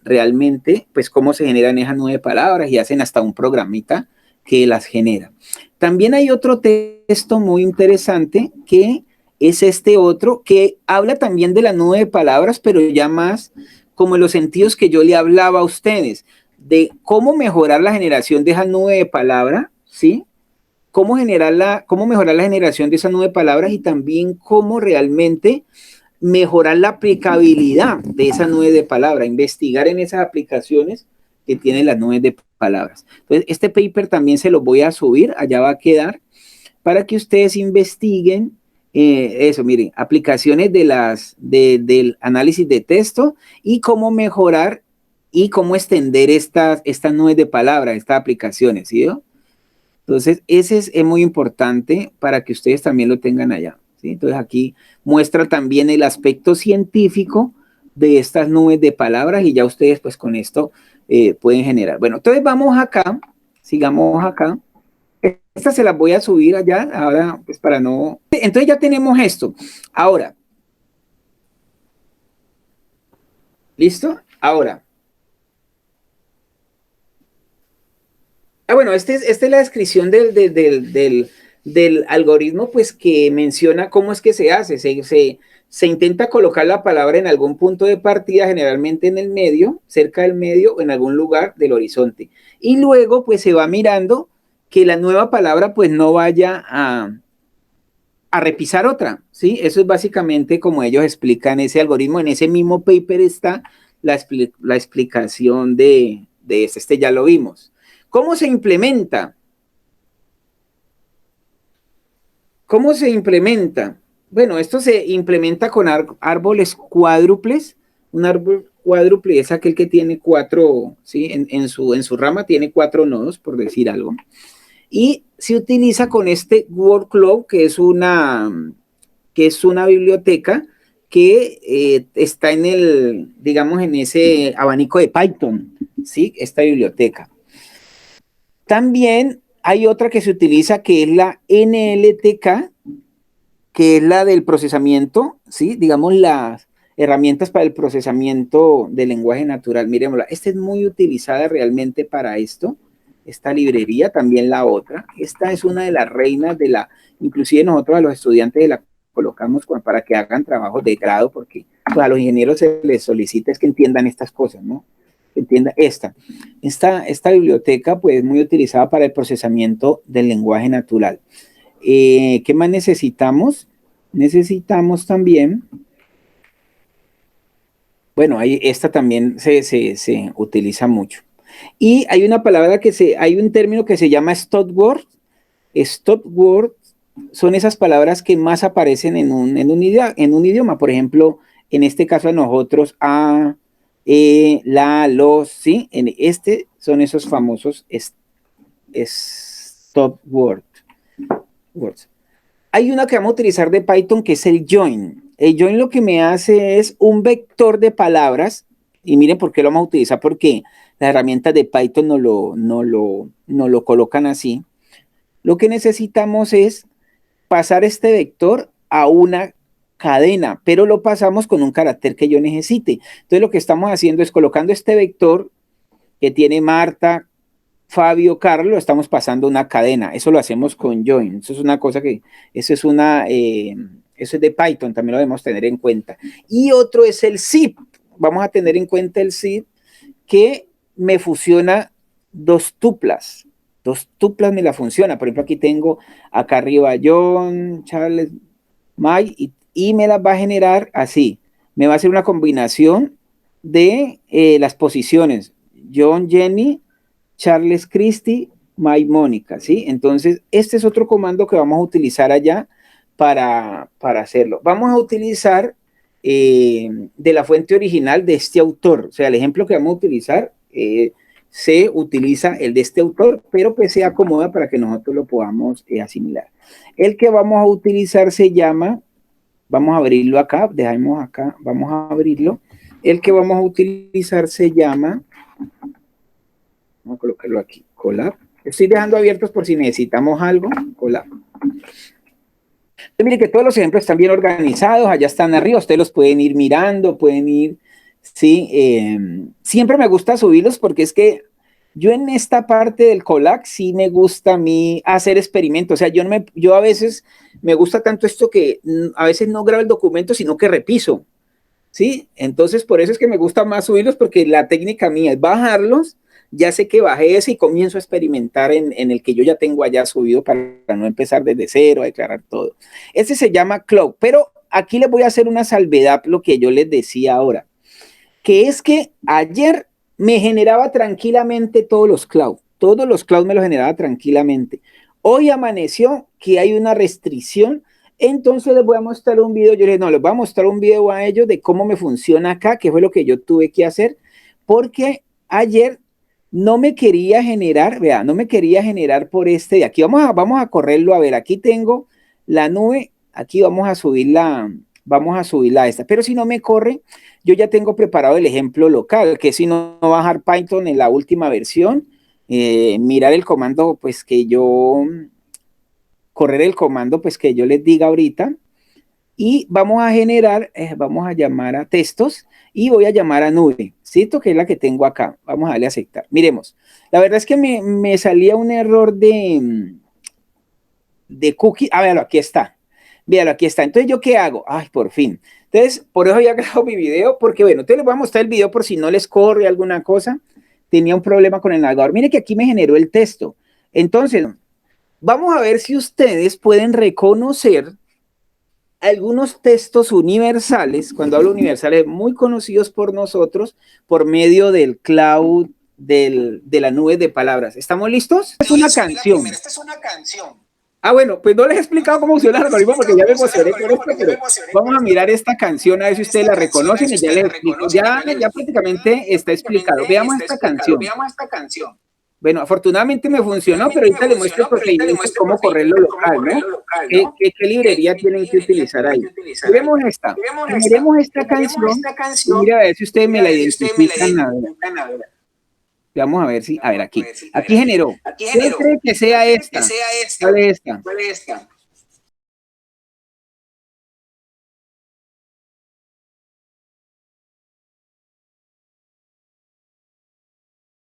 realmente, pues cómo se generan esas nube de palabras y hacen hasta un programita que las genera. También hay otro texto muy interesante que es este otro que habla también de la nube de palabras, pero ya más como en los sentidos que yo le hablaba a ustedes, de cómo mejorar la generación de esa nube de palabra, ¿sí? Cómo mejorar la generación de esa nube de palabras y también cómo realmente mejorar la aplicabilidad de esa nube de palabras, investigar en esas aplicaciones que tienen las nubes de palabras. Entonces, este paper también se lo voy a subir, allá va a quedar, para que ustedes investiguen eso, miren, aplicaciones del análisis de texto y cómo mejorar y cómo extender estas nubes de palabras, estas aplicaciones, ¿sí? Entonces, ese es muy importante para que ustedes también lo tengan allá, ¿sí? Entonces, aquí muestra también el aspecto científico de estas nubes de palabras y ya ustedes pues con esto pueden generar. Bueno, entonces vamos acá, sigamos acá. Esta se las voy a subir allá, ahora pues para no... Entonces ya tenemos esto. Ahora, ¿listo? Ahora. Bueno, esta es la descripción del algoritmo, pues que menciona cómo es que se hace. Se intenta colocar la palabra en algún punto de partida, generalmente en el medio, cerca del medio o en algún lugar del horizonte. Y luego, pues se va mirando que la nueva palabra, pues no vaya a repisar otra, ¿sí? Eso es básicamente como ellos explican ese algoritmo. En ese mismo paper está la explicación de este ya lo vimos. ¿Cómo se implementa? ¿Cómo se implementa? Bueno, esto se implementa con árboles cuádruples. Un árbol cuádruple es aquel que tiene cuatro, ¿sí? En su rama tiene cuatro nodos, por decir algo. Y se utiliza con este workflow, que es una biblioteca que está en digamos, en ese abanico de Python, ¿sí? Esta biblioteca. También hay otra que se utiliza que es la NLTK, que es la del procesamiento, ¿sí? Digamos, las herramientas para el procesamiento del lenguaje natural. Miremosla, esta es muy utilizada realmente para esto, esta librería, también la otra. Esta es una de las reinas inclusive nosotros a los estudiantes la colocamos para que hagan trabajos de grado, porque pues, a los ingenieros se les solicita es que entiendan estas cosas, ¿no? Que entiendan esta biblioteca, pues, muy utilizada para el procesamiento del lenguaje natural. ¿Qué más necesitamos? Necesitamos también, bueno, esta también se utiliza mucho. Y hay una palabra hay un término que se llama stop word. Stop word son esas palabras que más aparecen en un idioma. Por ejemplo, en este caso a nosotros, a, la, los, ¿sí? Son esos famosos stop words. Hay una que vamos a utilizar de Python que es el join. El join lo que me hace es un vector de palabras, y miren por qué lo vamos a utilizar, porque las herramientas de Python no lo colocan así. Lo que necesitamos es pasar este vector a una cadena, pero lo pasamos con un carácter que yo necesite. Entonces lo que estamos haciendo es colocando este vector que tiene Marta, Fabio, Carlos, lo estamos pasando una cadena. Eso lo hacemos con join. Eso es una cosa eso es de Python, también lo debemos tener en cuenta. Y otro es el zip. Vamos a tener en cuenta el zip que me fusiona dos tuplas. Dos tuplas me la funciona. Por ejemplo, aquí tengo acá arriba John, Charles, Mike, y me las va a generar así. me va a hacer una combinación de las posiciones. John, Jenny, Charles, Christy, Mike, Mónica, ¿sí? Entonces, este es otro comando que vamos a utilizar allá para hacerlo. Vamos a utilizar de la fuente original de este autor. O sea, el ejemplo que vamos a utilizar se utiliza el de este autor, pero pues se acomoda para que nosotros lo podamos asimilar. El que vamos a utilizar se llama, vamos a abrirlo acá, dejamos acá, vamos a abrirlo. El que vamos a utilizar se llama, vamos a colocarlo aquí, Colab. Estoy dejando abiertos por si necesitamos algo, Colab. Mire que todos los ejemplos están bien organizados, allá están arriba, ustedes los pueden ir mirando, pueden ir, sí, siempre me gusta subirlos porque es que yo en esta parte del Colac sí me gusta a mí hacer experimentos, o sea, yo a veces me gusta tanto esto que a veces no grabo el documento, sino que repiso, ¿sí? Entonces por eso es que me gusta más subirlos porque la técnica mía es bajarlos, ya sé que bajé ese y comienzo a experimentar en el que yo ya tengo allá subido para no empezar desde cero a declarar todo. Este se llama Cloud, pero aquí les voy a hacer una salvedad, lo que yo les decía ahora, que es que ayer me generaba tranquilamente todos los cloud me los generaba tranquilamente. Hoy amaneció que hay una restricción, entonces les voy a mostrar un video, yo les no, les voy a mostrar un video a ellos de cómo me funciona acá, que fue lo que yo tuve que hacer, porque ayer no me quería generar, vea, no me quería generar por este de aquí. Vamos a correrlo, a ver, aquí tengo la nube, aquí vamos a subirla a esta, pero si no me corre, yo ya tengo preparado el ejemplo local, que si no bajar Python en la última versión, mirar el comando, pues que yo, correr el comando, pues que yo les diga ahorita, y vamos a generar, vamos a llamar a textos y voy a llamar a nube, ¿cierto? Que es la que tengo acá. Vamos a darle a aceptar. Miremos, la verdad es que me salía un error de cookie. Ah, véalo, aquí está. Véalo, aquí está. Entonces, ¿yo qué hago? Ay, por fin. Entonces, por eso ya grabo mi video, porque bueno, entonces les voy a mostrar el video por si no les corre alguna cosa. Tenía un problema con el navegador. Mire que aquí me generó el texto. Entonces, vamos a ver si ustedes pueden reconocer algunos textos universales, cuando hablo universales, muy conocidos por nosotros por medio del cloud, de la nube de palabras. ¿Estamos listos? Es una canción. Esta es una canción. Ah, bueno, pues no les he explicado cómo funciona el algoritmo porque ya me emocioné con esto, pero vamos a mirar esta canción a ver si ustedes la reconocen y ya les explico. Ya prácticamente está explicado. Veamos esta canción. Bueno, afortunadamente me funcionó, pero ahorita les muestro el procedimiento de cómo correrlo local, ¿no? ¿Qué librería tienen que utilizar ahí? Miremos esta canción y mira a ver si ustedes me la identifican. A ver. Vamos a ver si, a ver, aquí generó. ¿Cuál cree que sea esta? ¿Cuál es esta?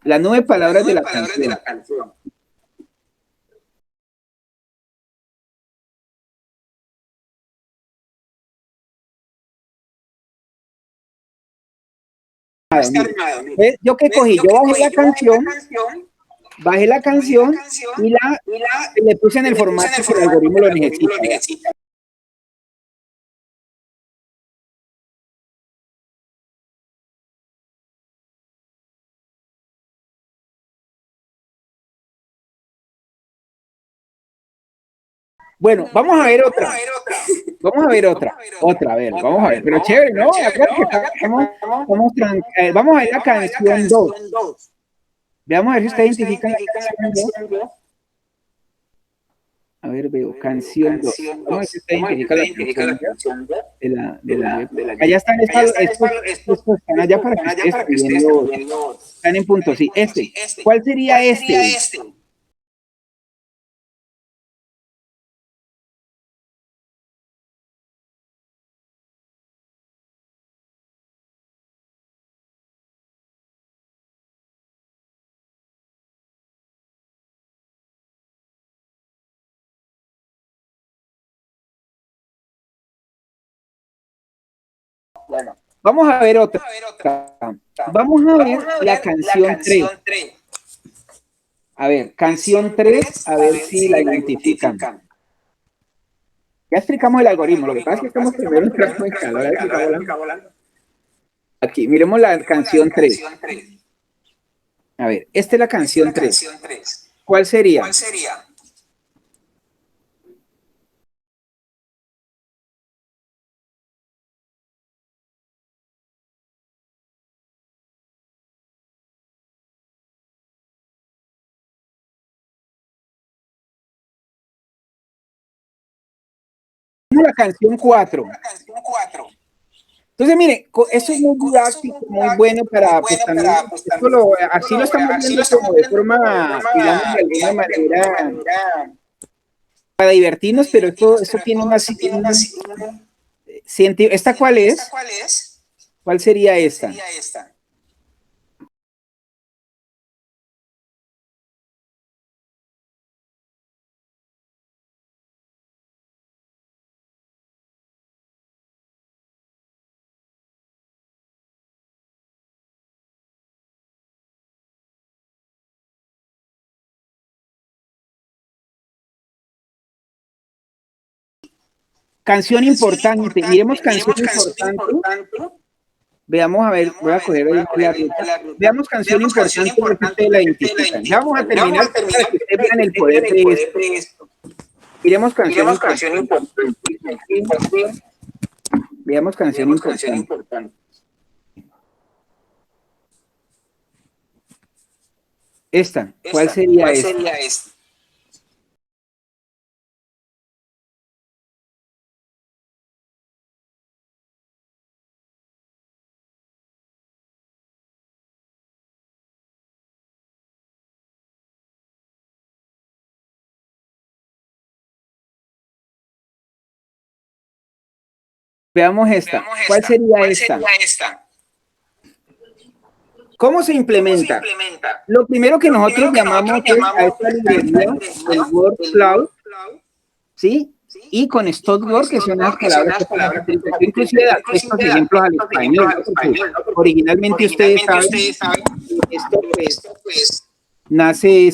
Las 9 palabras de la canción. Yo que cogí, yo bajé la canción y le puse en el formato que el algoritmo lo necesita. Bueno, vamos a ver otra. Vamos a ver otra. A ver, vamos a ver. Pero chévere, ¿no? Vamos a ver la canción 2. Veamos a ver si usted identifica la canción 2. A ver, veo, canción 2. Vamos a ver si usted identifica la canción de la. Allá están estos están allá para que estés escribiendo. Están en punto, sí. ¿Cuál sería este? Bueno, vamos a ver otra. Vamos a ver la canción 3. A ver, canción 3, a ver si la identifican. Ya explicamos el algoritmo, lo que pasa es que estamos primero entrando en calor. aquí, miremos la canción 3. A ver, esta es la canción 3. ¿Cuál sería? La canción 4. Entonces, mire, esto es muy didáctico, muy bueno para, pues también, así lo estamos viendo como de forma, digamos, de alguna manera, para divertirnos, pero esto tiene una, ¿esta cuál es? ¿Cuál sería esta? Canción importante, miremos canción importante. Veamos, a ver, voy a coger ahí la ruta. Veamos canción importante porque ustedes la identifican. Ya vamos a terminar para que ustedes vean el poder de esto. Miremos canción importante. Veamos canción importante. Esta, ¿cuál sería esta? Veamos esta. ¿Cuál sería esta? ¿Cómo se implementa? Lo primero que nosotros llamamos es a esta librería el Word Cloud, ¿sí? Y con StockWord, que son las palabras que vamos a utilizar. Yo inclusive dar estos ejemplos al español, ¿no? Porque originalmente ustedes saben, esto pues nace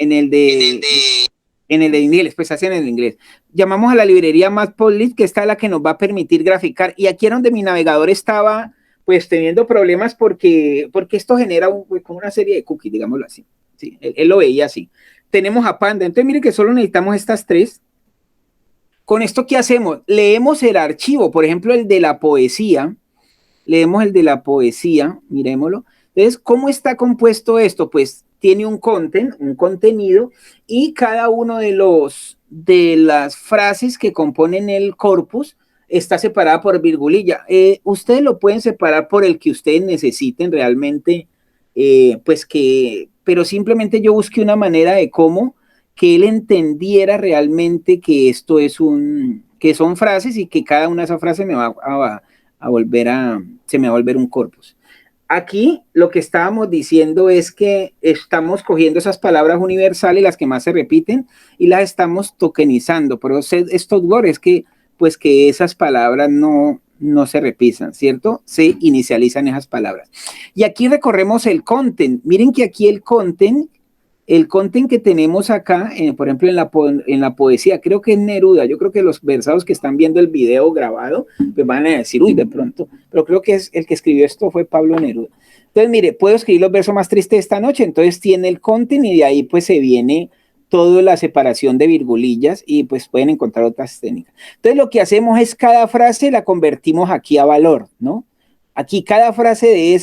en el de inglés, pues hacen en el inglés. Llamamos a la librería Matplotlib, que está la que nos va a permitir graficar. Y aquí era donde mi navegador estaba, pues, teniendo problemas porque esto genera como una serie de cookies, digámoslo así. Sí, él lo veía así. Tenemos a Panda. Entonces, mire que solo necesitamos estas tres. Con esto, ¿qué hacemos? Leemos el archivo, por ejemplo, el de la poesía. Leemos el de la poesía, miremoslo. Entonces, ¿cómo está compuesto esto? Pues tiene un contenido, y cada uno de las frases que componen el corpus está separada por virgulilla. Ustedes lo pueden separar por el que ustedes necesiten realmente, pero simplemente yo busqué una manera de cómo que él entendiera realmente que esto es que son frases, y que cada una de esas frases se me va a volver un corpus. Aquí lo que estábamos diciendo es que estamos cogiendo esas palabras universales, las que más se repiten, y las estamos tokenizando. Pero estos es que, pues, que esas palabras no se repisan, ¿cierto? Se inicializan esas palabras. Y aquí recorremos el content. Miren que aquí el content que tenemos acá, por ejemplo, en la poesía, creo que es Neruda. Yo creo que los versados que están viendo el video grabado, pues van a decir, uy, de pronto, pero creo que es el que escribió esto fue Pablo Neruda. Entonces, mire, puedo escribir los versos más tristes de esta noche. Entonces tiene el content, y de ahí pues se viene toda la separación de virgulillas, y pues pueden encontrar otras técnicas. Entonces lo que hacemos es cada frase la convertimos aquí a valor, ¿no? Aquí cada frase de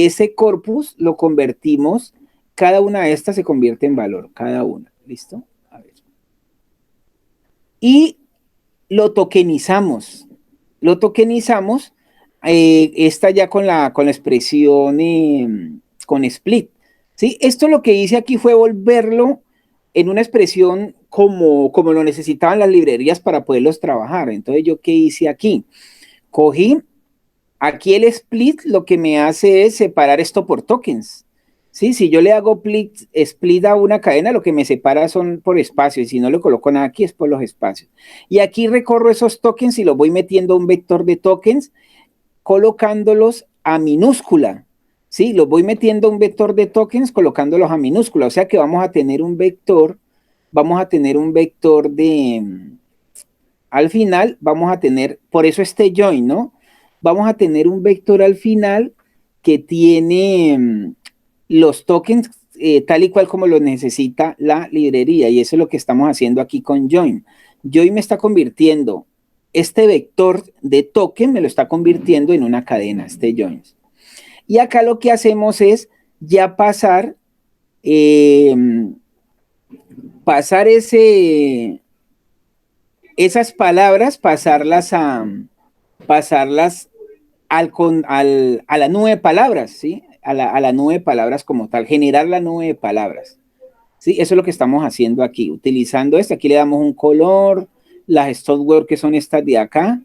ese corpus lo convertimos, cada una de estas se convierte en valor, cada una, ¿listo? A ver. Y lo tokenizamos, esta ya con la expresión, con split, ¿sí? Esto lo que hice aquí fue volverlo en una expresión como lo necesitaban las librerías para poderlos trabajar. Entonces, ¿yo qué hice aquí? Cogí aquí el split, lo que me hace es separar esto por tokens. ¿Sí? Si yo le hago split a una cadena, lo que me separa son por espacio, y si no le coloco nada aquí es por los espacios. Y aquí recorro esos tokens y los voy metiendo a un vector de tokens, colocándolos a minúscula. ¿Sí? Los voy metiendo a un vector de tokens, colocándolos a minúscula. O sea que vamos a tener un vector de, al final vamos a tener, por eso este join, ¿no? Vamos a tener un vector al final que tiene los tokens tal y cual como lo necesita la librería, y eso es lo que estamos haciendo aquí con join. Join me está convirtiendo, este vector de token me lo está convirtiendo en una cadena, este joins. Y acá lo que hacemos es ya pasar, pasar esas palabras, pasarlas a la nube de palabras, ¿sí? A la nube de palabras como tal, generar la nube de palabras. ¿Sí? Eso es lo que estamos haciendo aquí, utilizando esto. Aquí le damos un color, las software que son estas de acá,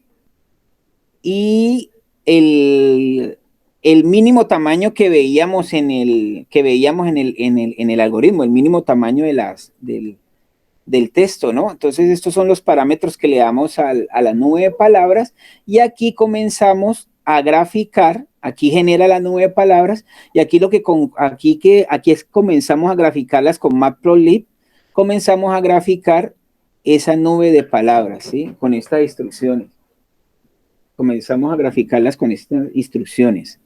y el mínimo tamaño que veíamos en el algoritmo, el mínimo tamaño del texto, ¿no? Entonces, estos son los parámetros que le damos a la nube de palabras, y aquí comenzamos a graficar, aquí genera la nube de palabras, y aquí comenzamos a graficarlas con Matplotlib, comenzamos a graficar esa nube de palabras, ¿sí? Con estas instrucciones. Comenzamos a graficarlas con estas instrucciones,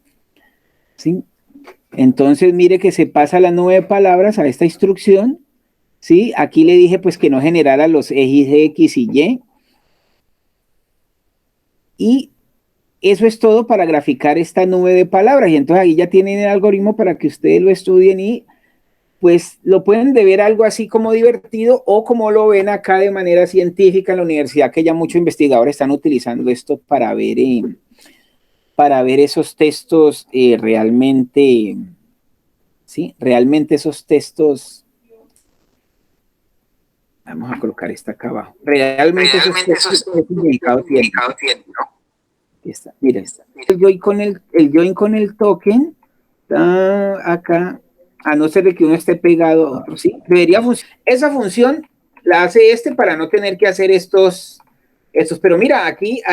¿sí? Entonces, mire que se pasa la nube de palabras a esta instrucción, ¿sí? Aquí le dije pues que no generara los ejes X y Y. Y eso es todo para graficar esta nube de palabras. Y entonces ahí ya tienen el algoritmo para que ustedes lo estudien y pues lo pueden ver algo así como divertido, o como lo ven acá de manera científica en la universidad, que ya muchos investigadores están utilizando esto para ver esos textos realmente, ¿sí? Realmente esos textos. Vamos a colocar esta acá abajo. Realmente esos textos ¿qué significado tienen? Aquí está, miren. El join con el token está acá, a no ser de que uno esté pegado a otro, ¿sí? Debería funcionar. Esa función la hace para no tener que hacer estos, pero mira, aquí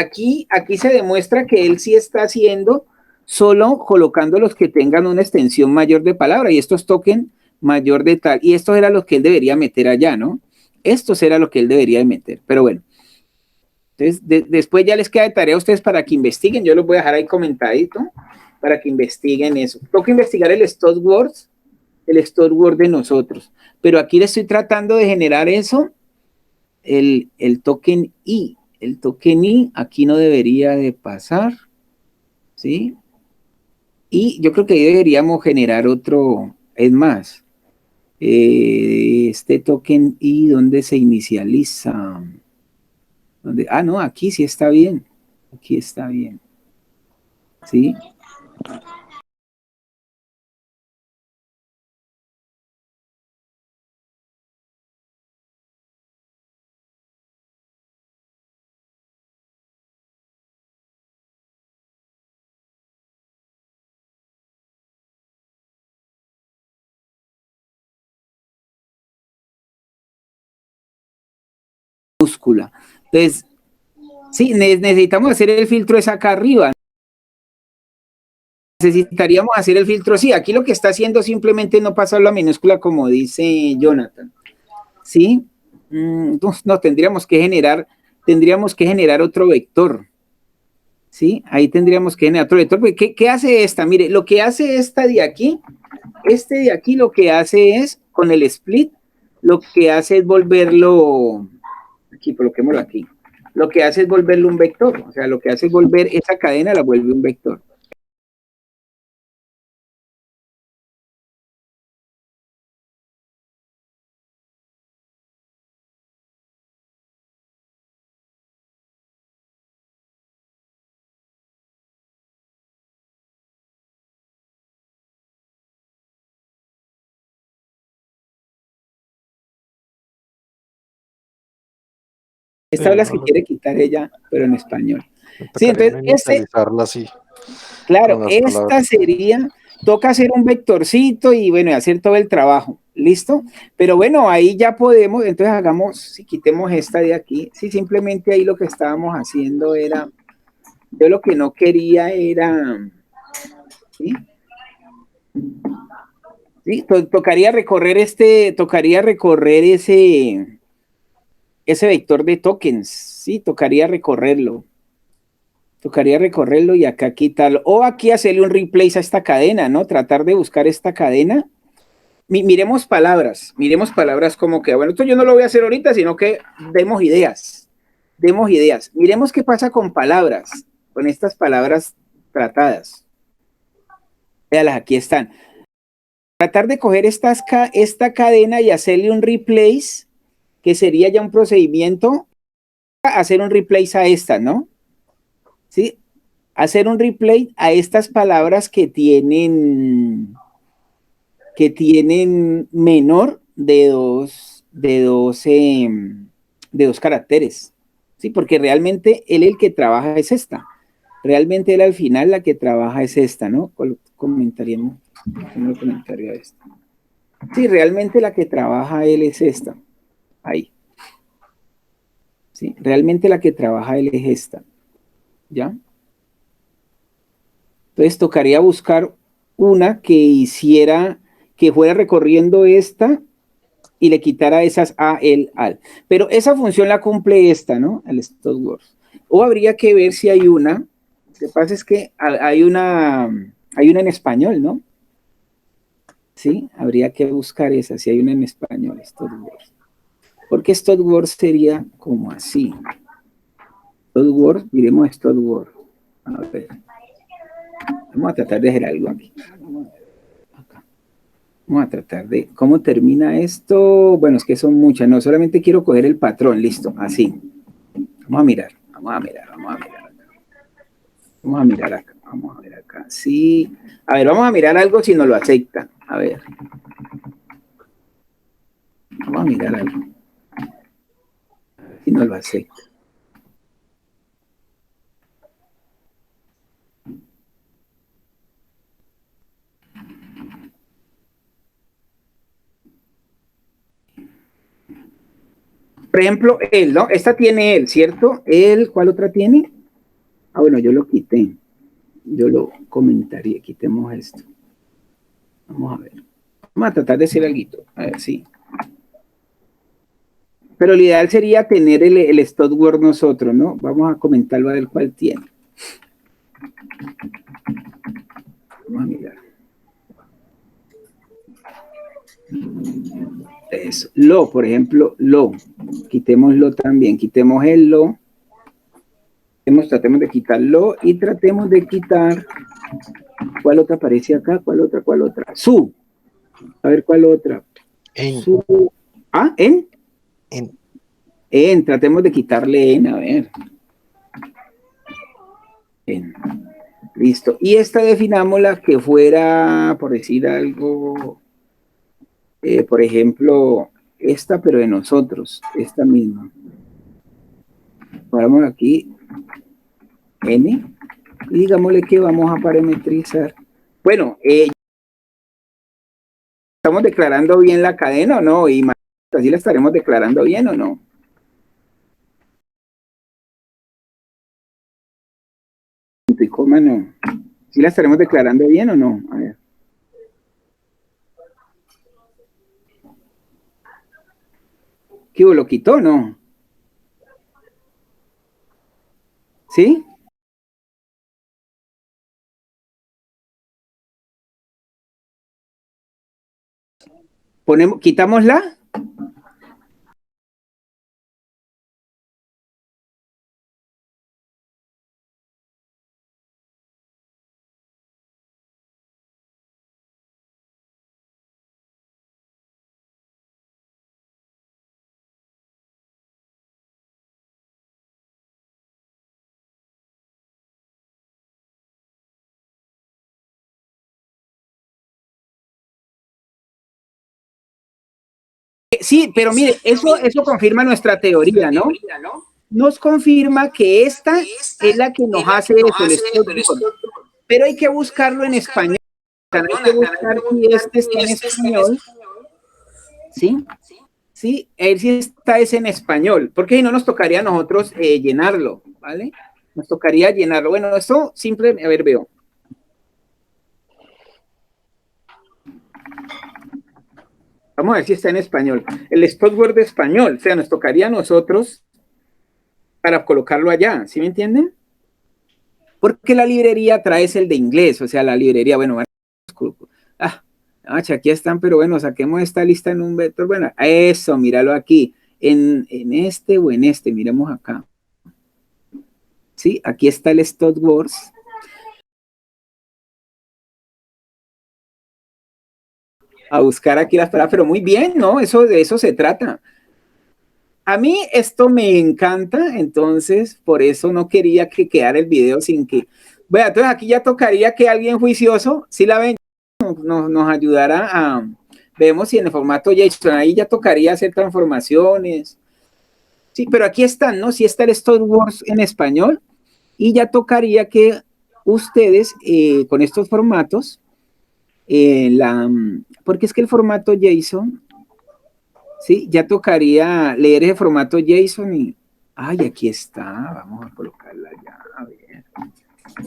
se demuestra que él sí está haciendo solo colocando los que tengan una extensión mayor de palabra, y estos token mayor de tal, y estos eran los que él debería meter allá, ¿no? Estos era lo que él debería meter, pero bueno. Entonces, después ya les queda de tarea a ustedes para que investiguen. Yo los voy a dejar ahí comentadito para que investiguen eso. Toca investigar el store word de nosotros. Pero aquí le estoy tratando de generar eso, el token I. El token I aquí no debería de pasar, ¿sí? Y yo creo que ahí deberíamos generar otro, es más, este token I, ¿dónde se inicializa? No, aquí sí está bien. Aquí está bien. ¿Sí? Minúscula. Entonces, sí, necesitamos hacer el filtro es acá arriba. Necesitaríamos hacer el filtro, sí, aquí lo que está haciendo simplemente no pasarlo a minúscula como dice Jonathan. ¿Sí? No, tendríamos que generar otro vector. ¿Sí? Ahí tendríamos que generar otro vector. ¿Qué hace esta? Mire, lo que hace esta de aquí, este de aquí lo que hace es, con el split, lo que hace es volverlo, aquí, coloquémoslo aquí, lo que hace es volverlo un vector, o sea, lo que hace es volver esa cadena, la vuelve un vector. Esta habla que quiere quitar ella, pero en español. Sí, entonces, así, claro, esta sería, toca hacer un vectorcito y bueno, y hacer todo el trabajo, ¿listo? Pero bueno, ahí ya podemos, entonces hagamos, si quitemos esta de aquí, si simplemente ahí lo que estábamos haciendo era, yo lo que no quería era, ¿sí? ¿Sí? Tocaría recorrer ese, ese vector de tokens, ¿sí? Tocaría recorrerlo. Tocaría recorrerlo y acá quitarlo. O aquí hacerle un replace a esta cadena, ¿no? Tratar de buscar esta cadena. Miremos palabras como que, bueno, esto yo no lo voy a hacer ahorita, sino que demos ideas. Demos ideas. Miremos qué pasa con palabras, con estas palabras tratadas. Véalas, aquí están. Tratar de coger esta cadena y hacerle un replace, que sería ya un procedimiento, hacer un replace a esta, ¿no? ¿Sí? Hacer un replay a estas palabras que tienen menor de dos caracteres, ¿sí? Porque realmente él el que trabaja es esta. Realmente él al final la que trabaja es esta, ¿no? Comentaríamos en el comentario a esta. Sí, realmente la que trabaja él es esta. Ahí. ¿Sí? Realmente la que trabaja él es esta. ¿Ya? Entonces tocaría buscar una que hiciera, que fuera recorriendo esta y le quitara esas a, el, al. Pero esa función la cumple esta, ¿no? El StopWords. O habría que ver si hay una. Lo que pasa es que hay una en español, ¿no? Sí, habría que buscar esa, si hay una en español, StopWords. Porque StopWords sería como así. StopWords, miremos StopWords. A ver. Vamos a tratar de hacer algo aquí. Vamos a tratar de cómo termina esto. Bueno, es que son muchas, no solamente quiero coger el patrón, listo, así. Vamos a mirar, vamos a mirar, vamos a mirar acá. Vamos a mirar acá, vamos a ver acá. Sí, a ver, vamos a mirar algo si nos lo acepta. A ver, vamos a mirar algo si nos lo acepta. Por ejemplo, él, ¿no? Esta tiene él, ¿cierto? Él, ¿cuál otra tiene? Ah, bueno, yo lo quité. Yo lo comentaría. Quitemos esto. Vamos a ver. Vamos a tratar de hacer algo. A ver, sí. Pero lo ideal sería tener el StopWord nosotros, ¿no? Vamos a comentarlo a ver cuál tiene. Vamos a mirar. Eso. Lo, por ejemplo, lo. Quitémoslo también. Quitemos el lo. Tratemos de quitarlo y tratemos de quitar. ¿Cuál otra aparece acá? ¿Cuál otra? ¿Cuál otra? Su. A ver, ¿cuál otra? En. Su. Ah, en. En. Tratemos de quitarle en. A ver. En. Listo. Y esta definámosla que fuera, por decir algo, por ejemplo, esta, pero de nosotros, esta misma. Ponemos aquí N y digámosle que vamos a parametrizar. Bueno, ¿estamos declarando bien la cadena o no? Y así la estaremos declarando bien o no. Punto y coma no. ¿Sí la estaremos declarando bien o no? A ver. ¿Qué hubo? ¿Lo quitó o no? ¿Sí? ¿Quitámosla? Sí, pero mire, eso confirma nuestra teoría, ¿no? Nos confirma que esta es la que nos hace eso, el StopWord. Pero hay que buscarlo en español. Hay que buscar si este está en español. ¿Sí? Sí, a ver si esta es en español, porque si no nos tocaría a nosotros llenarlo, ¿vale? Nos tocaría llenarlo. Bueno, eso simple, a ver, veo. Vamos a ver si está en español. El StockWord de español, o sea, nos tocaría a nosotros para colocarlo allá, ¿sí me entienden? Porque la librería trae el de inglés, o sea, la librería, bueno, ah, aquí están, pero bueno, saquemos esta lista en un vector, bueno, eso, míralo aquí, en este o en este, miremos acá. Sí, aquí está el StockWords. A buscar aquí las palabras, pero muy bien, ¿no? Eso, de eso se trata. A mí esto me encanta, entonces por eso no quería que quedara el video sin que... Bueno, entonces aquí ya tocaría que alguien juicioso, si la ven, nos ayudara a... Vemos si en el formato JSON, ahí ya tocaría hacer transformaciones. Sí, pero aquí están, ¿no? Si está el StockWords en español y ya tocaría que ustedes con estos formatos, porque es que el formato JSON, sí, ya tocaría leer ese formato JSON y, ay, aquí está, vamos a colocarla ya, a ver.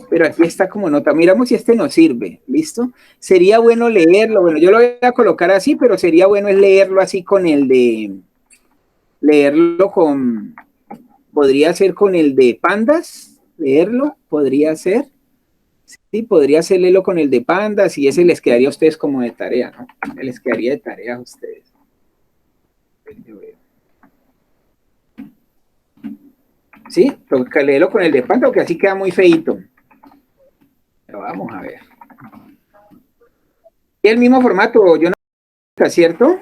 Pero aquí está como nota, miramos si este nos sirve, ¿listo? Sería bueno leerlo, bueno, yo lo voy a colocar así, pero sería bueno es leerlo así con el de, leerlo con, podría ser con el de pandas, leerlo, podría ser, sí, podría ser leerlo con el de pandas y ese les quedaría a ustedes como de tarea, ¿no? Les quedaría de tarea a ustedes. Sí, toca leerlo con el de panda porque así queda muy feito. Pero vamos a ver. Y el mismo formato, yo no, ¿cierto?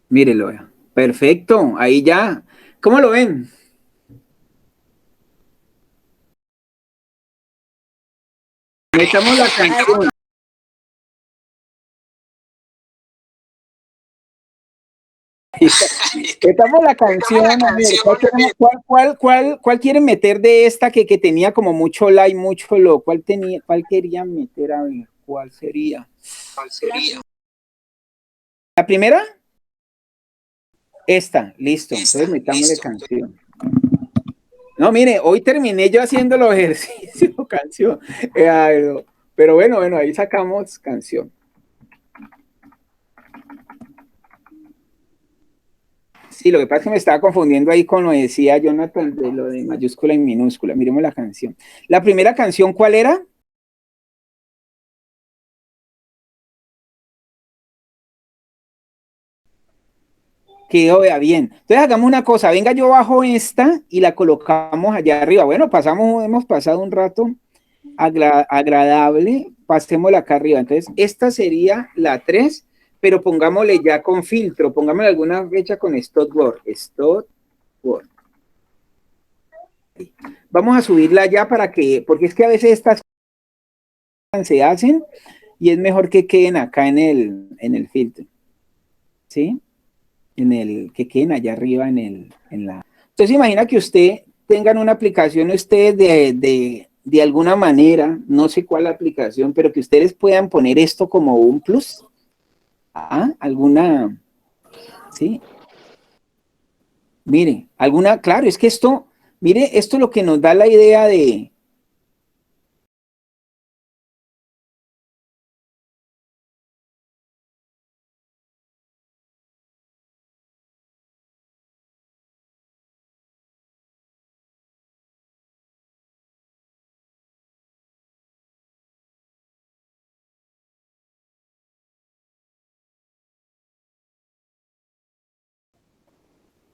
Mírelo. Perfecto, ahí ya. ¿Cómo lo ven? Metamos la canción. Metamos la canción. A ver, ¿cuál quieren meter de esta que tenía como mucho like, mucho lo? ¿Cuál querían meter? A ver, ¿cuál sería? ¿La primera? Esta, listo. Entonces metamos la canción. No, mire, hoy terminé yo haciendo los ejercicios, canción. Pero bueno, ahí sacamos canción. Sí, lo que pasa es que me estaba confundiendo ahí con lo que decía Jonathan de lo de mayúscula y minúscula. Miremos la canción. La primera canción, ¿cuál era? Quedó, vea bien. Entonces hagamos una cosa, venga, yo bajo esta y la colocamos allá arriba. Bueno, hemos pasado un rato agradable, pasémosla acá arriba. Entonces, esta sería la 3, pero pongámosle ya con filtro, pongámosle alguna fecha con StockWord. StockWord. Vamos a subirla ya para que, porque es que a veces estas se hacen y es mejor que queden acá en el filtro. ¿Sí? Que queden allá arriba en la... Entonces imagina que usted tengan una aplicación ustedes de alguna manera, no sé cuál aplicación, pero que ustedes puedan poner esto como un plus. ¿Ah? Alguna, ¿sí? Mire, claro, es que esto, mire, esto es lo que nos da la idea de,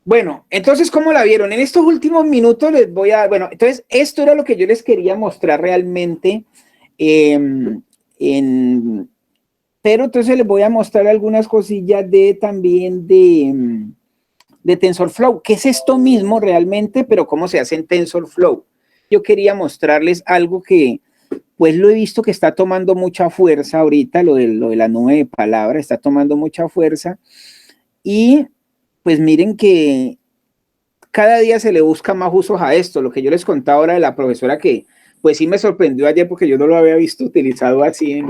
bueno, entonces, ¿cómo la vieron? En estos últimos minutos les voy a, bueno, entonces, esto era lo que yo les quería mostrar realmente, eh, pero entonces les voy a mostrar algunas cosillas también de TensorFlow, que es esto mismo realmente, pero cómo se hace en TensorFlow. Yo quería mostrarles algo que, pues lo he visto que está tomando mucha fuerza ahorita, lo de la nube de palabras, está tomando mucha fuerza, y pues miren que cada día se le busca más usos a esto, lo que yo les contaba ahora de la profesora que, pues sí me sorprendió ayer porque yo no lo había visto utilizado así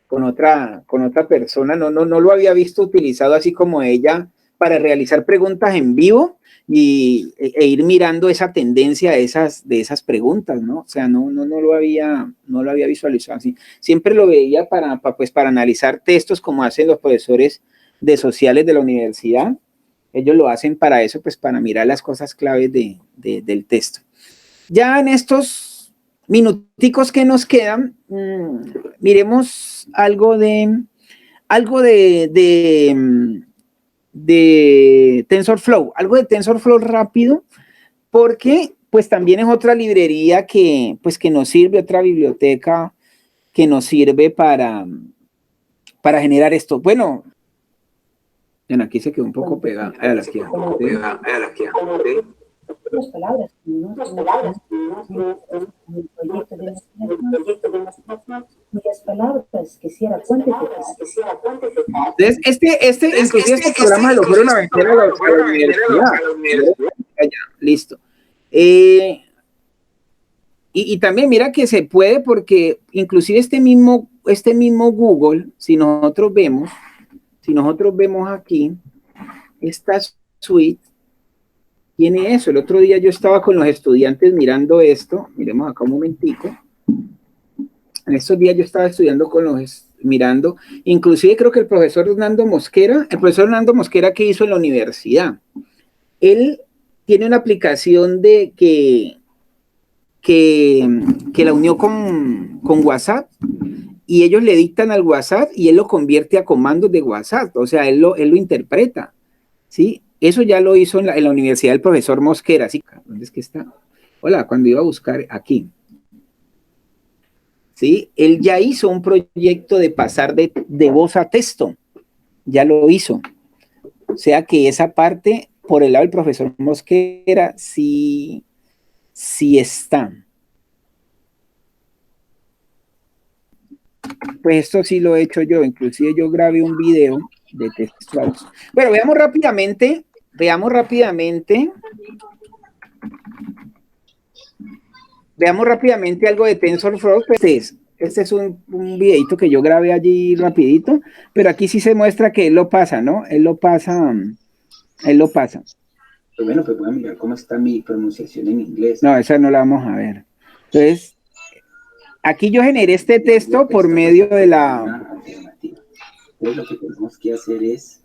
con otra persona, no lo había visto utilizado así como ella para realizar preguntas en vivo e ir mirando esa tendencia de esas preguntas, ¿no? O sea, no lo había visualizado así. Siempre lo veía para analizar textos como hacen los profesores de sociales de la universidad. Ellos lo hacen para eso, pues para mirar las cosas claves del texto. Ya en estos minuticos que nos quedan, miremos algo de TensorFlow, algo de TensorFlow rápido, porque pues también es otra librería que nos sirve, otra biblioteca que nos sirve para generar esto. Bueno, aquí se quedó un poco pegada. Las palabras, cuyas palabras quisiera cuantificar. Entonces, inclusive este programa lo fueron a vender a la universidad. Listo. Y también mira que se puede, porque inclusive este mismo Google, si nosotros vemos aquí, esta suite tiene eso. El otro día yo estaba con los estudiantes mirando esto. Miremos acá un momentico. En estos días yo estaba estudiando mirando, inclusive creo que el profesor Hernando Mosquera que hizo en la universidad, él tiene una aplicación que la unió con WhatsApp, y ellos le dictan al WhatsApp y él lo convierte a comandos de WhatsApp, o sea, él lo interpreta, ¿sí? Eso ya lo hizo en la universidad el profesor Mosquera, ¿sí? ¿Dónde es que está? Hola, cuando iba a buscar aquí. ¿Sí? Él ya hizo un proyecto de pasar de voz a texto, ya lo hizo. O sea que esa parte, por el lado del profesor Mosquera, sí está. Pues esto sí lo he hecho yo, inclusive yo grabé un video de textuales. Bueno, veamos rápidamente algo de TensorFlow. Este es un videito que yo grabé allí rapidito, pero aquí sí se muestra que él lo pasa, ¿no? Él lo pasa. Pero bueno, pues voy a mirar cómo está mi pronunciación en inglés. No, esa no la vamos a ver. Entonces, aquí yo generé este texto por medio de la... Entonces lo que tenemos que hacer es...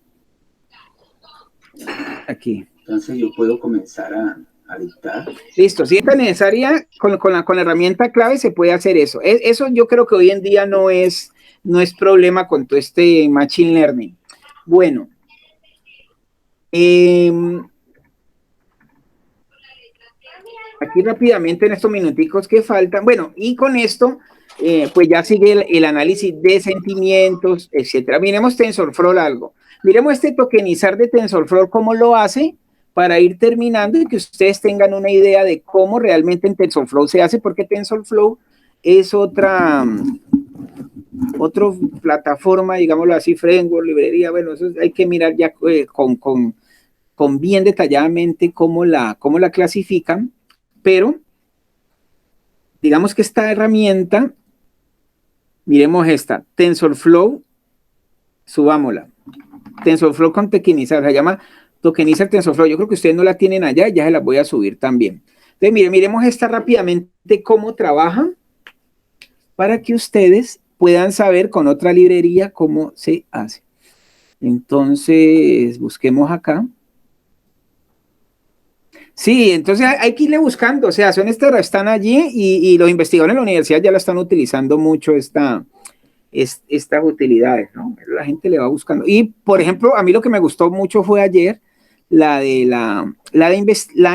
Aquí. Entonces yo puedo comenzar a dictar. Listo, si es necesaria, con la herramienta clave se puede hacer eso. Eso yo creo que hoy en día no es problema con todo este Machine Learning. Bueno. Aquí rápidamente en estos minuticos que faltan. Bueno, y con esto, pues ya sigue el análisis de sentimientos, etcétera. Miremos TensorFlow algo. Miremos este tokenizar de TensorFlow, cómo lo hace, para ir terminando y que ustedes tengan una idea de cómo realmente en TensorFlow se hace, porque TensorFlow es otra plataforma, digámoslo así, framework, librería. Bueno, eso hay que mirar ya con bien detalladamente cómo la clasifican, pero digamos que esta herramienta, miremos esta, TensorFlow, subámosla. TensorFlow con tokenizar, se llama Tokenizar TensorFlow. Yo creo que ustedes no la tienen allá, ya se las voy a subir también. Entonces, miremos esta rápidamente cómo trabaja, para que ustedes puedan saber con otra librería cómo se hace. Entonces, busquemos acá. Sí, entonces hay que irle buscando, o sea, están allí y los investigadores en la universidad ya la están utilizando mucho estas utilidades, ¿no? La gente le va buscando. Y, por ejemplo, a mí lo que me gustó mucho fue ayer la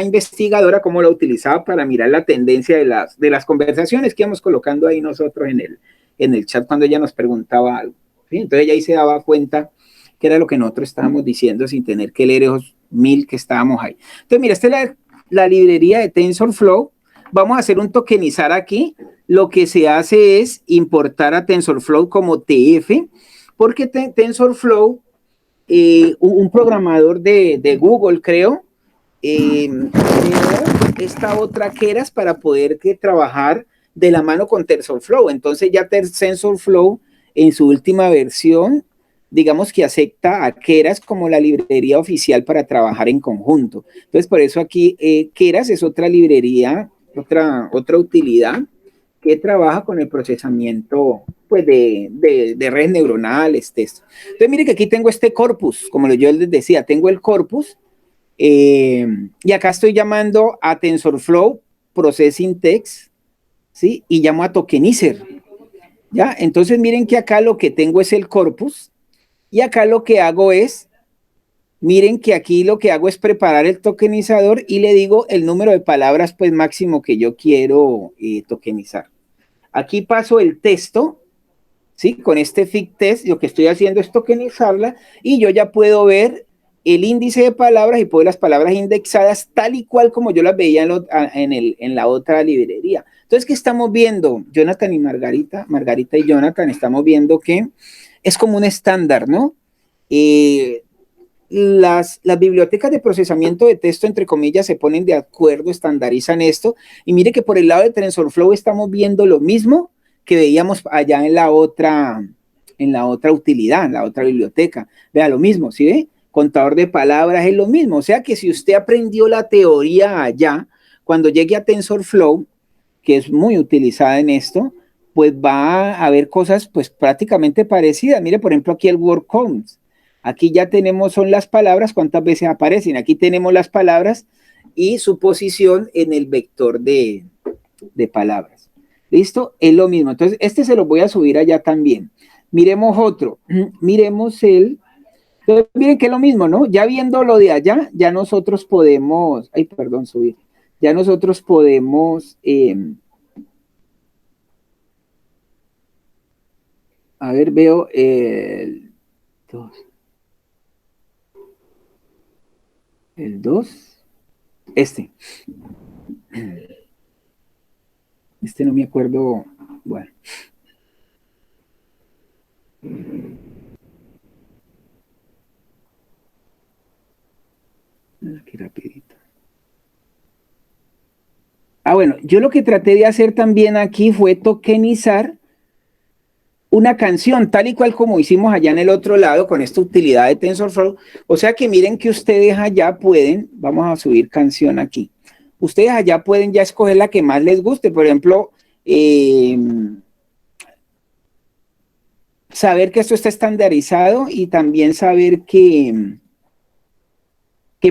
investigadora, cómo la utilizaba para mirar la tendencia de las conversaciones que íbamos colocando ahí nosotros en el chat cuando ella nos preguntaba algo, ¿sí? Entonces ella ahí se daba cuenta que era lo que nosotros estábamos diciendo sin tener que leer esos 1000 que estábamos ahí. Entonces, mira, esta es la librería de TensorFlow. Vamos a hacer un tokenizar aquí. Lo que se hace es importar a TensorFlow como TF, porque TensorFlow, un programador de Google, creo, creó esta otra Keras para poder trabajar de la mano con TensorFlow. Entonces ya TensorFlow en su última versión digamos que acepta a Keras como la librería oficial para trabajar en conjunto. Entonces, por eso aquí Keras es otra librería, otra utilidad que trabaja con el procesamiento pues, de redes neuronales, texto. Entonces, mire que aquí tengo este corpus, como yo les decía, tengo el corpus, y acá estoy llamando a TensorFlow Processing Text, ¿sí? Y llamo a Tokenizer, ¿ya? Entonces, miren que acá lo que tengo es el corpus, y acá lo que hago es, miren que aquí lo que hago es preparar el tokenizador y le digo el número de palabras pues máximo que yo quiero tokenizar. Aquí paso el texto, ¿sí? Con este fig test lo que estoy haciendo es tokenizarla y yo ya puedo ver el índice de palabras y puedo ver las palabras indexadas tal y cual como yo las veía en la otra librería. Entonces, ¿qué estamos viendo? Jonathan y Margarita y Jonathan, estamos viendo que es como un estándar, ¿no? Las bibliotecas de procesamiento de texto, entre comillas, se ponen de acuerdo, estandarizan esto, y mire que por el lado de TensorFlow estamos viendo lo mismo que veíamos allá en la otra utilidad, en la otra biblioteca. Vea lo mismo, ¿sí ve? Contador de palabras es lo mismo, o sea que si usted aprendió la teoría allá, cuando llegue a TensorFlow, que es muy utilizada en esto, pues va a haber cosas pues prácticamente parecidas. Mire, por ejemplo, aquí el word counts. Aquí ya tenemos, son las palabras, cuántas veces aparecen. Aquí tenemos las palabras y su posición en el vector de palabras. ¿Listo? Es lo mismo. Entonces, este se lo voy a subir allá también. Miremos otro. Miremos el... Entonces, miren que es lo mismo, ¿no? Ya viendo lo de allá, ya nosotros podemos... Ay, perdón, subir. Ya nosotros podemos... a ver, veo el 2. El 2. Este no me acuerdo. Bueno. Aquí rapidito. Bueno, yo lo que traté de hacer también aquí fue tokenizar una canción, tal y cual como hicimos allá en el otro lado con esta utilidad de TensorFlow. O sea que miren que ustedes allá pueden, vamos a subir canción aquí. Ustedes allá pueden ya escoger la que más les guste. Por ejemplo, saber que esto está estandarizado y también saber que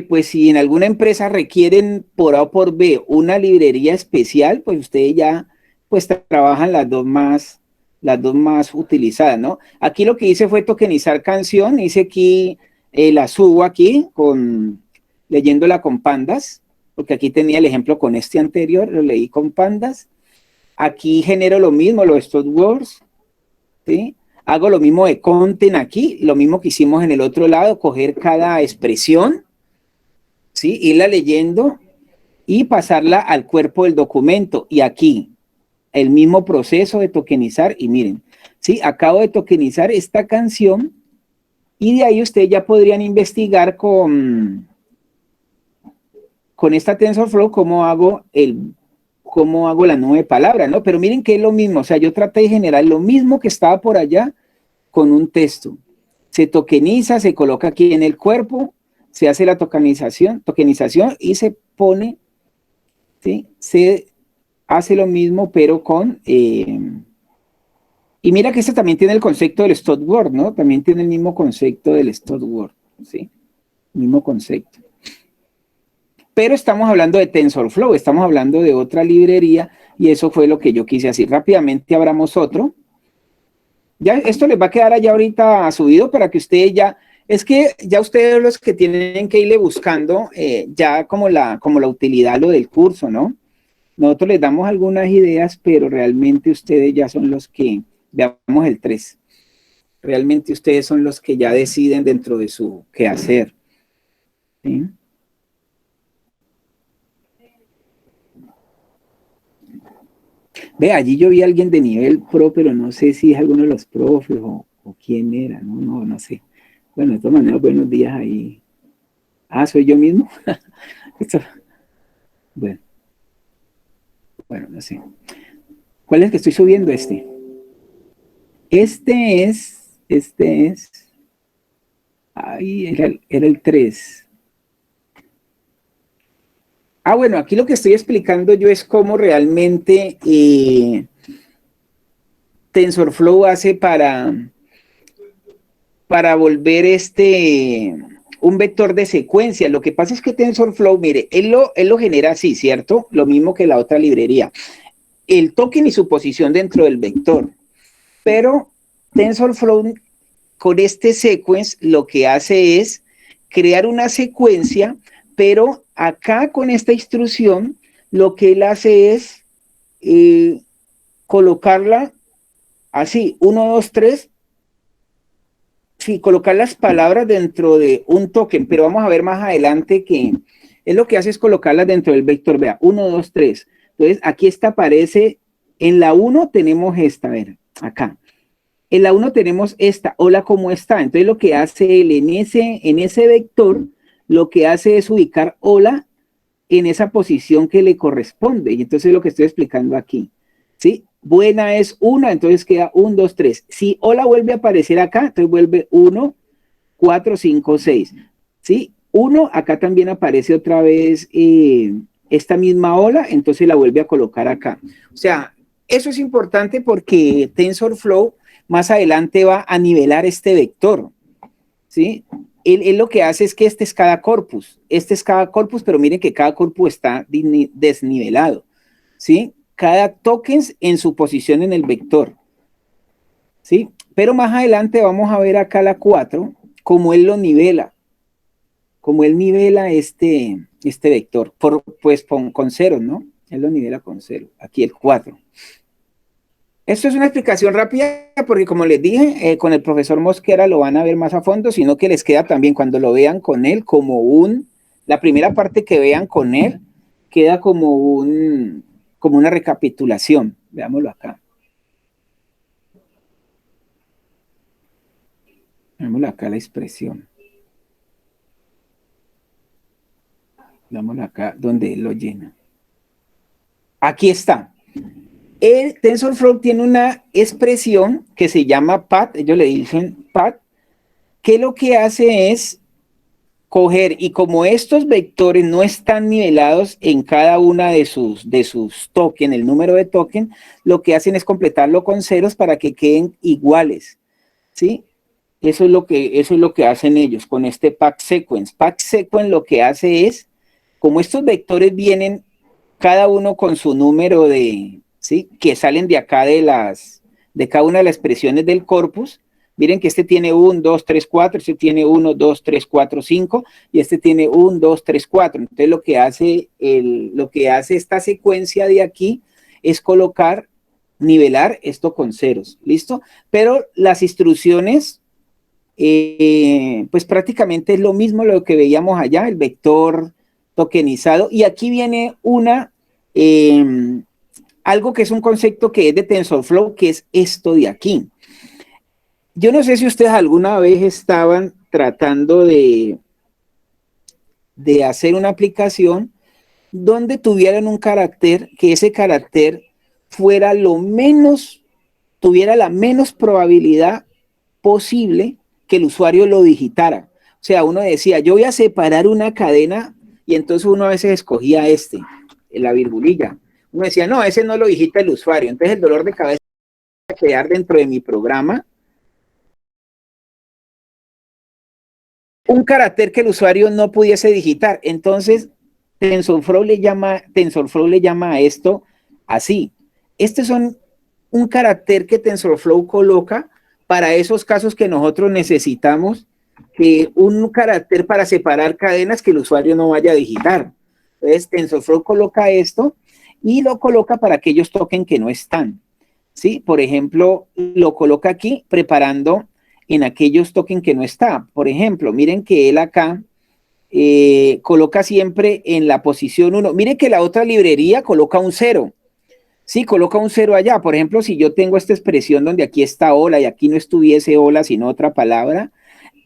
pues si en alguna empresa requieren por A o por B una librería especial, pues ustedes ya pues trabajan las dos más utilizadas, ¿no? Aquí lo que hice fue tokenizar canción, hice aquí, la subo aquí leyéndola con pandas, porque aquí tenía el ejemplo con este anterior, lo leí con pandas. Aquí genero lo mismo, los stop words, ¿sí? Hago lo mismo de content aquí, lo mismo que hicimos en el otro lado, coger cada expresión, ¿sí? Irla leyendo y pasarla al cuerpo del documento. Y aquí, el mismo proceso de tokenizar. Y miren, ¿sí? Acabo de tokenizar esta canción y de ahí ustedes ya podrían investigar con esta TensorFlow cómo hago la nueva palabra, ¿no? Pero miren que es lo mismo. O sea, yo traté de generar lo mismo que estaba por allá con un texto. Se tokeniza, se coloca aquí en el cuerpo, se hace la tokenización y se pone, ¿sí? Se hace lo mismo, pero con... y mira que este también tiene el concepto del stop word, ¿no? También tiene el mismo concepto del stop word, ¿sí? Mismo concepto. Pero estamos hablando de TensorFlow, estamos hablando de otra librería y eso fue lo que yo quise hacer. Rápidamente abramos otro. Ya esto les va a quedar allá ahorita subido para que ustedes ya... Es que ya ustedes los que tienen que irle buscando ya como la utilidad, lo del curso, ¿no? Nosotros les damos algunas ideas, pero realmente ustedes ya son los que, veamos el 3, realmente ustedes son los que ya deciden dentro de su quehacer. ¿Sí? Ve, allí yo vi a alguien de nivel pro, pero no sé si es alguno de los profes o quién era, no sé. Bueno, de todas maneras, buenos días ahí. ¿Soy yo mismo? Bueno, no sé. ¿Cuál es el que estoy subiendo? Este es Ahí era el 3. Ah, bueno, aquí lo que estoy explicando yo es cómo realmente TensorFlow hace para volver un vector de secuencia. Lo que pasa es que TensorFlow, mire, él lo genera así, ¿cierto? Lo mismo que la otra librería. El token y su posición dentro del vector. Pero TensorFlow con este sequence lo que hace es crear una secuencia, pero acá con esta instrucción lo que él hace es colocarla así, 1, 2, 3, sí, colocar las palabras dentro de un token, pero vamos a ver más adelante que es lo que hace es colocarlas dentro del vector, vea, 1, 2, 3. Entonces, aquí esta aparece, en la 1 tenemos esta, a ver, acá. En la 1 tenemos esta, hola, ¿cómo está? Entonces, lo que hace él en ese vector, lo que hace es ubicar hola en esa posición que le corresponde. Y entonces es lo que estoy explicando aquí, ¿sí? Buena es 1, entonces queda 1, 2, 3. Si hola vuelve a aparecer acá, entonces vuelve 1, 4, 5, 6. ¿Sí? 1, acá también aparece otra vez esta misma ola, entonces la vuelve a colocar acá. O sea, eso es importante porque TensorFlow más adelante va a nivelar este vector, ¿sí? Él lo que hace es que este es cada corpus, pero miren que cada corpus está desnivelado, ¿sí? Cada token en su posición en el vector, ¿sí? Pero más adelante vamos a ver acá la 4, cómo él lo nivela, cómo él nivela este vector, pues con ceros, ¿no? Él lo nivela con cero, aquí el 4. Esto es una explicación rápida porque como les dije, con el profesor Mosquera lo van a ver más a fondo, sino que les queda también cuando lo vean con él la primera parte que vean con él queda como una recapitulación. Veámoslo acá. Veámoslo acá la expresión. Veámoslo acá donde él lo llena. Aquí está. El TensorFlow tiene una expresión que se llama path, ellos le dicen path, que lo que hace es coger, y como estos vectores no están nivelados en cada una de sus tokens, el número de tokens, lo que hacen es completarlo con ceros para que queden iguales, ¿sí? Eso es lo que hacen ellos con este path sequence. Path sequence lo que hace es, como estos vectores vienen cada uno con su número ¿sí? Que salen de acá de cada una de las expresiones del corpus. Miren que este tiene 1, 2, 3, 4, este tiene 1, 2, 3, 4, 5 y este tiene 1, 2, 3, 4. Entonces lo que hace esta secuencia de aquí es nivelar esto con ceros, ¿listo? Pero las instrucciones, pues prácticamente es lo mismo lo que veíamos allá, el vector tokenizado. Y aquí viene algo que es un concepto que es de TensorFlow, que es esto de aquí. Yo no sé si ustedes alguna vez estaban tratando de hacer una aplicación donde tuvieran un carácter, que ese carácter fuera tuviera la menos probabilidad posible que el usuario lo digitara. O sea, uno decía, yo voy a separar una cadena y entonces uno a veces escogía la virgulilla. Uno decía, no, ese no lo digita el usuario. Entonces el dolor de cabeza va a quedar dentro de mi programa un carácter que el usuario no pudiese digitar. Entonces, TensorFlow le llama a esto así. Este son un carácter que TensorFlow coloca para esos casos que nosotros necesitamos un carácter para separar cadenas que el usuario no vaya a digitar. Entonces, TensorFlow coloca esto y lo coloca para aquellos tokens que no están. ¿Sí? Por ejemplo, lo coloca aquí preparando en aquellos tokens que no está. Por ejemplo, miren que él acá coloca siempre en la posición 1. Miren que la otra librería coloca un 0. Sí, coloca un 0 allá. Por ejemplo, si yo tengo esta expresión donde aquí está hola y aquí no estuviese hola, sino otra palabra,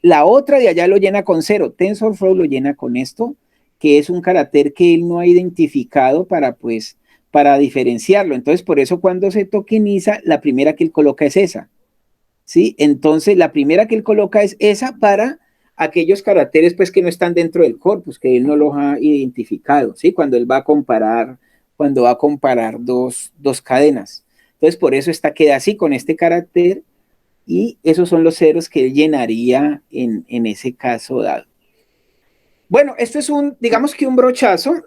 la otra de allá lo llena con 0. TensorFlow lo llena con esto, que es un carácter que él no ha identificado para diferenciarlo. Entonces, por eso cuando se tokeniza, la primera que él coloca es esa. ¿Sí? Entonces, la primera que él coloca es esa para aquellos caracteres pues que no están dentro del corpus, que él no los ha identificado, ¿sí? Cuando va a comparar dos cadenas. Entonces, por eso esta queda así con este carácter y esos son los ceros que él llenaría en ese caso dado. Bueno, esto es digamos que un brochazo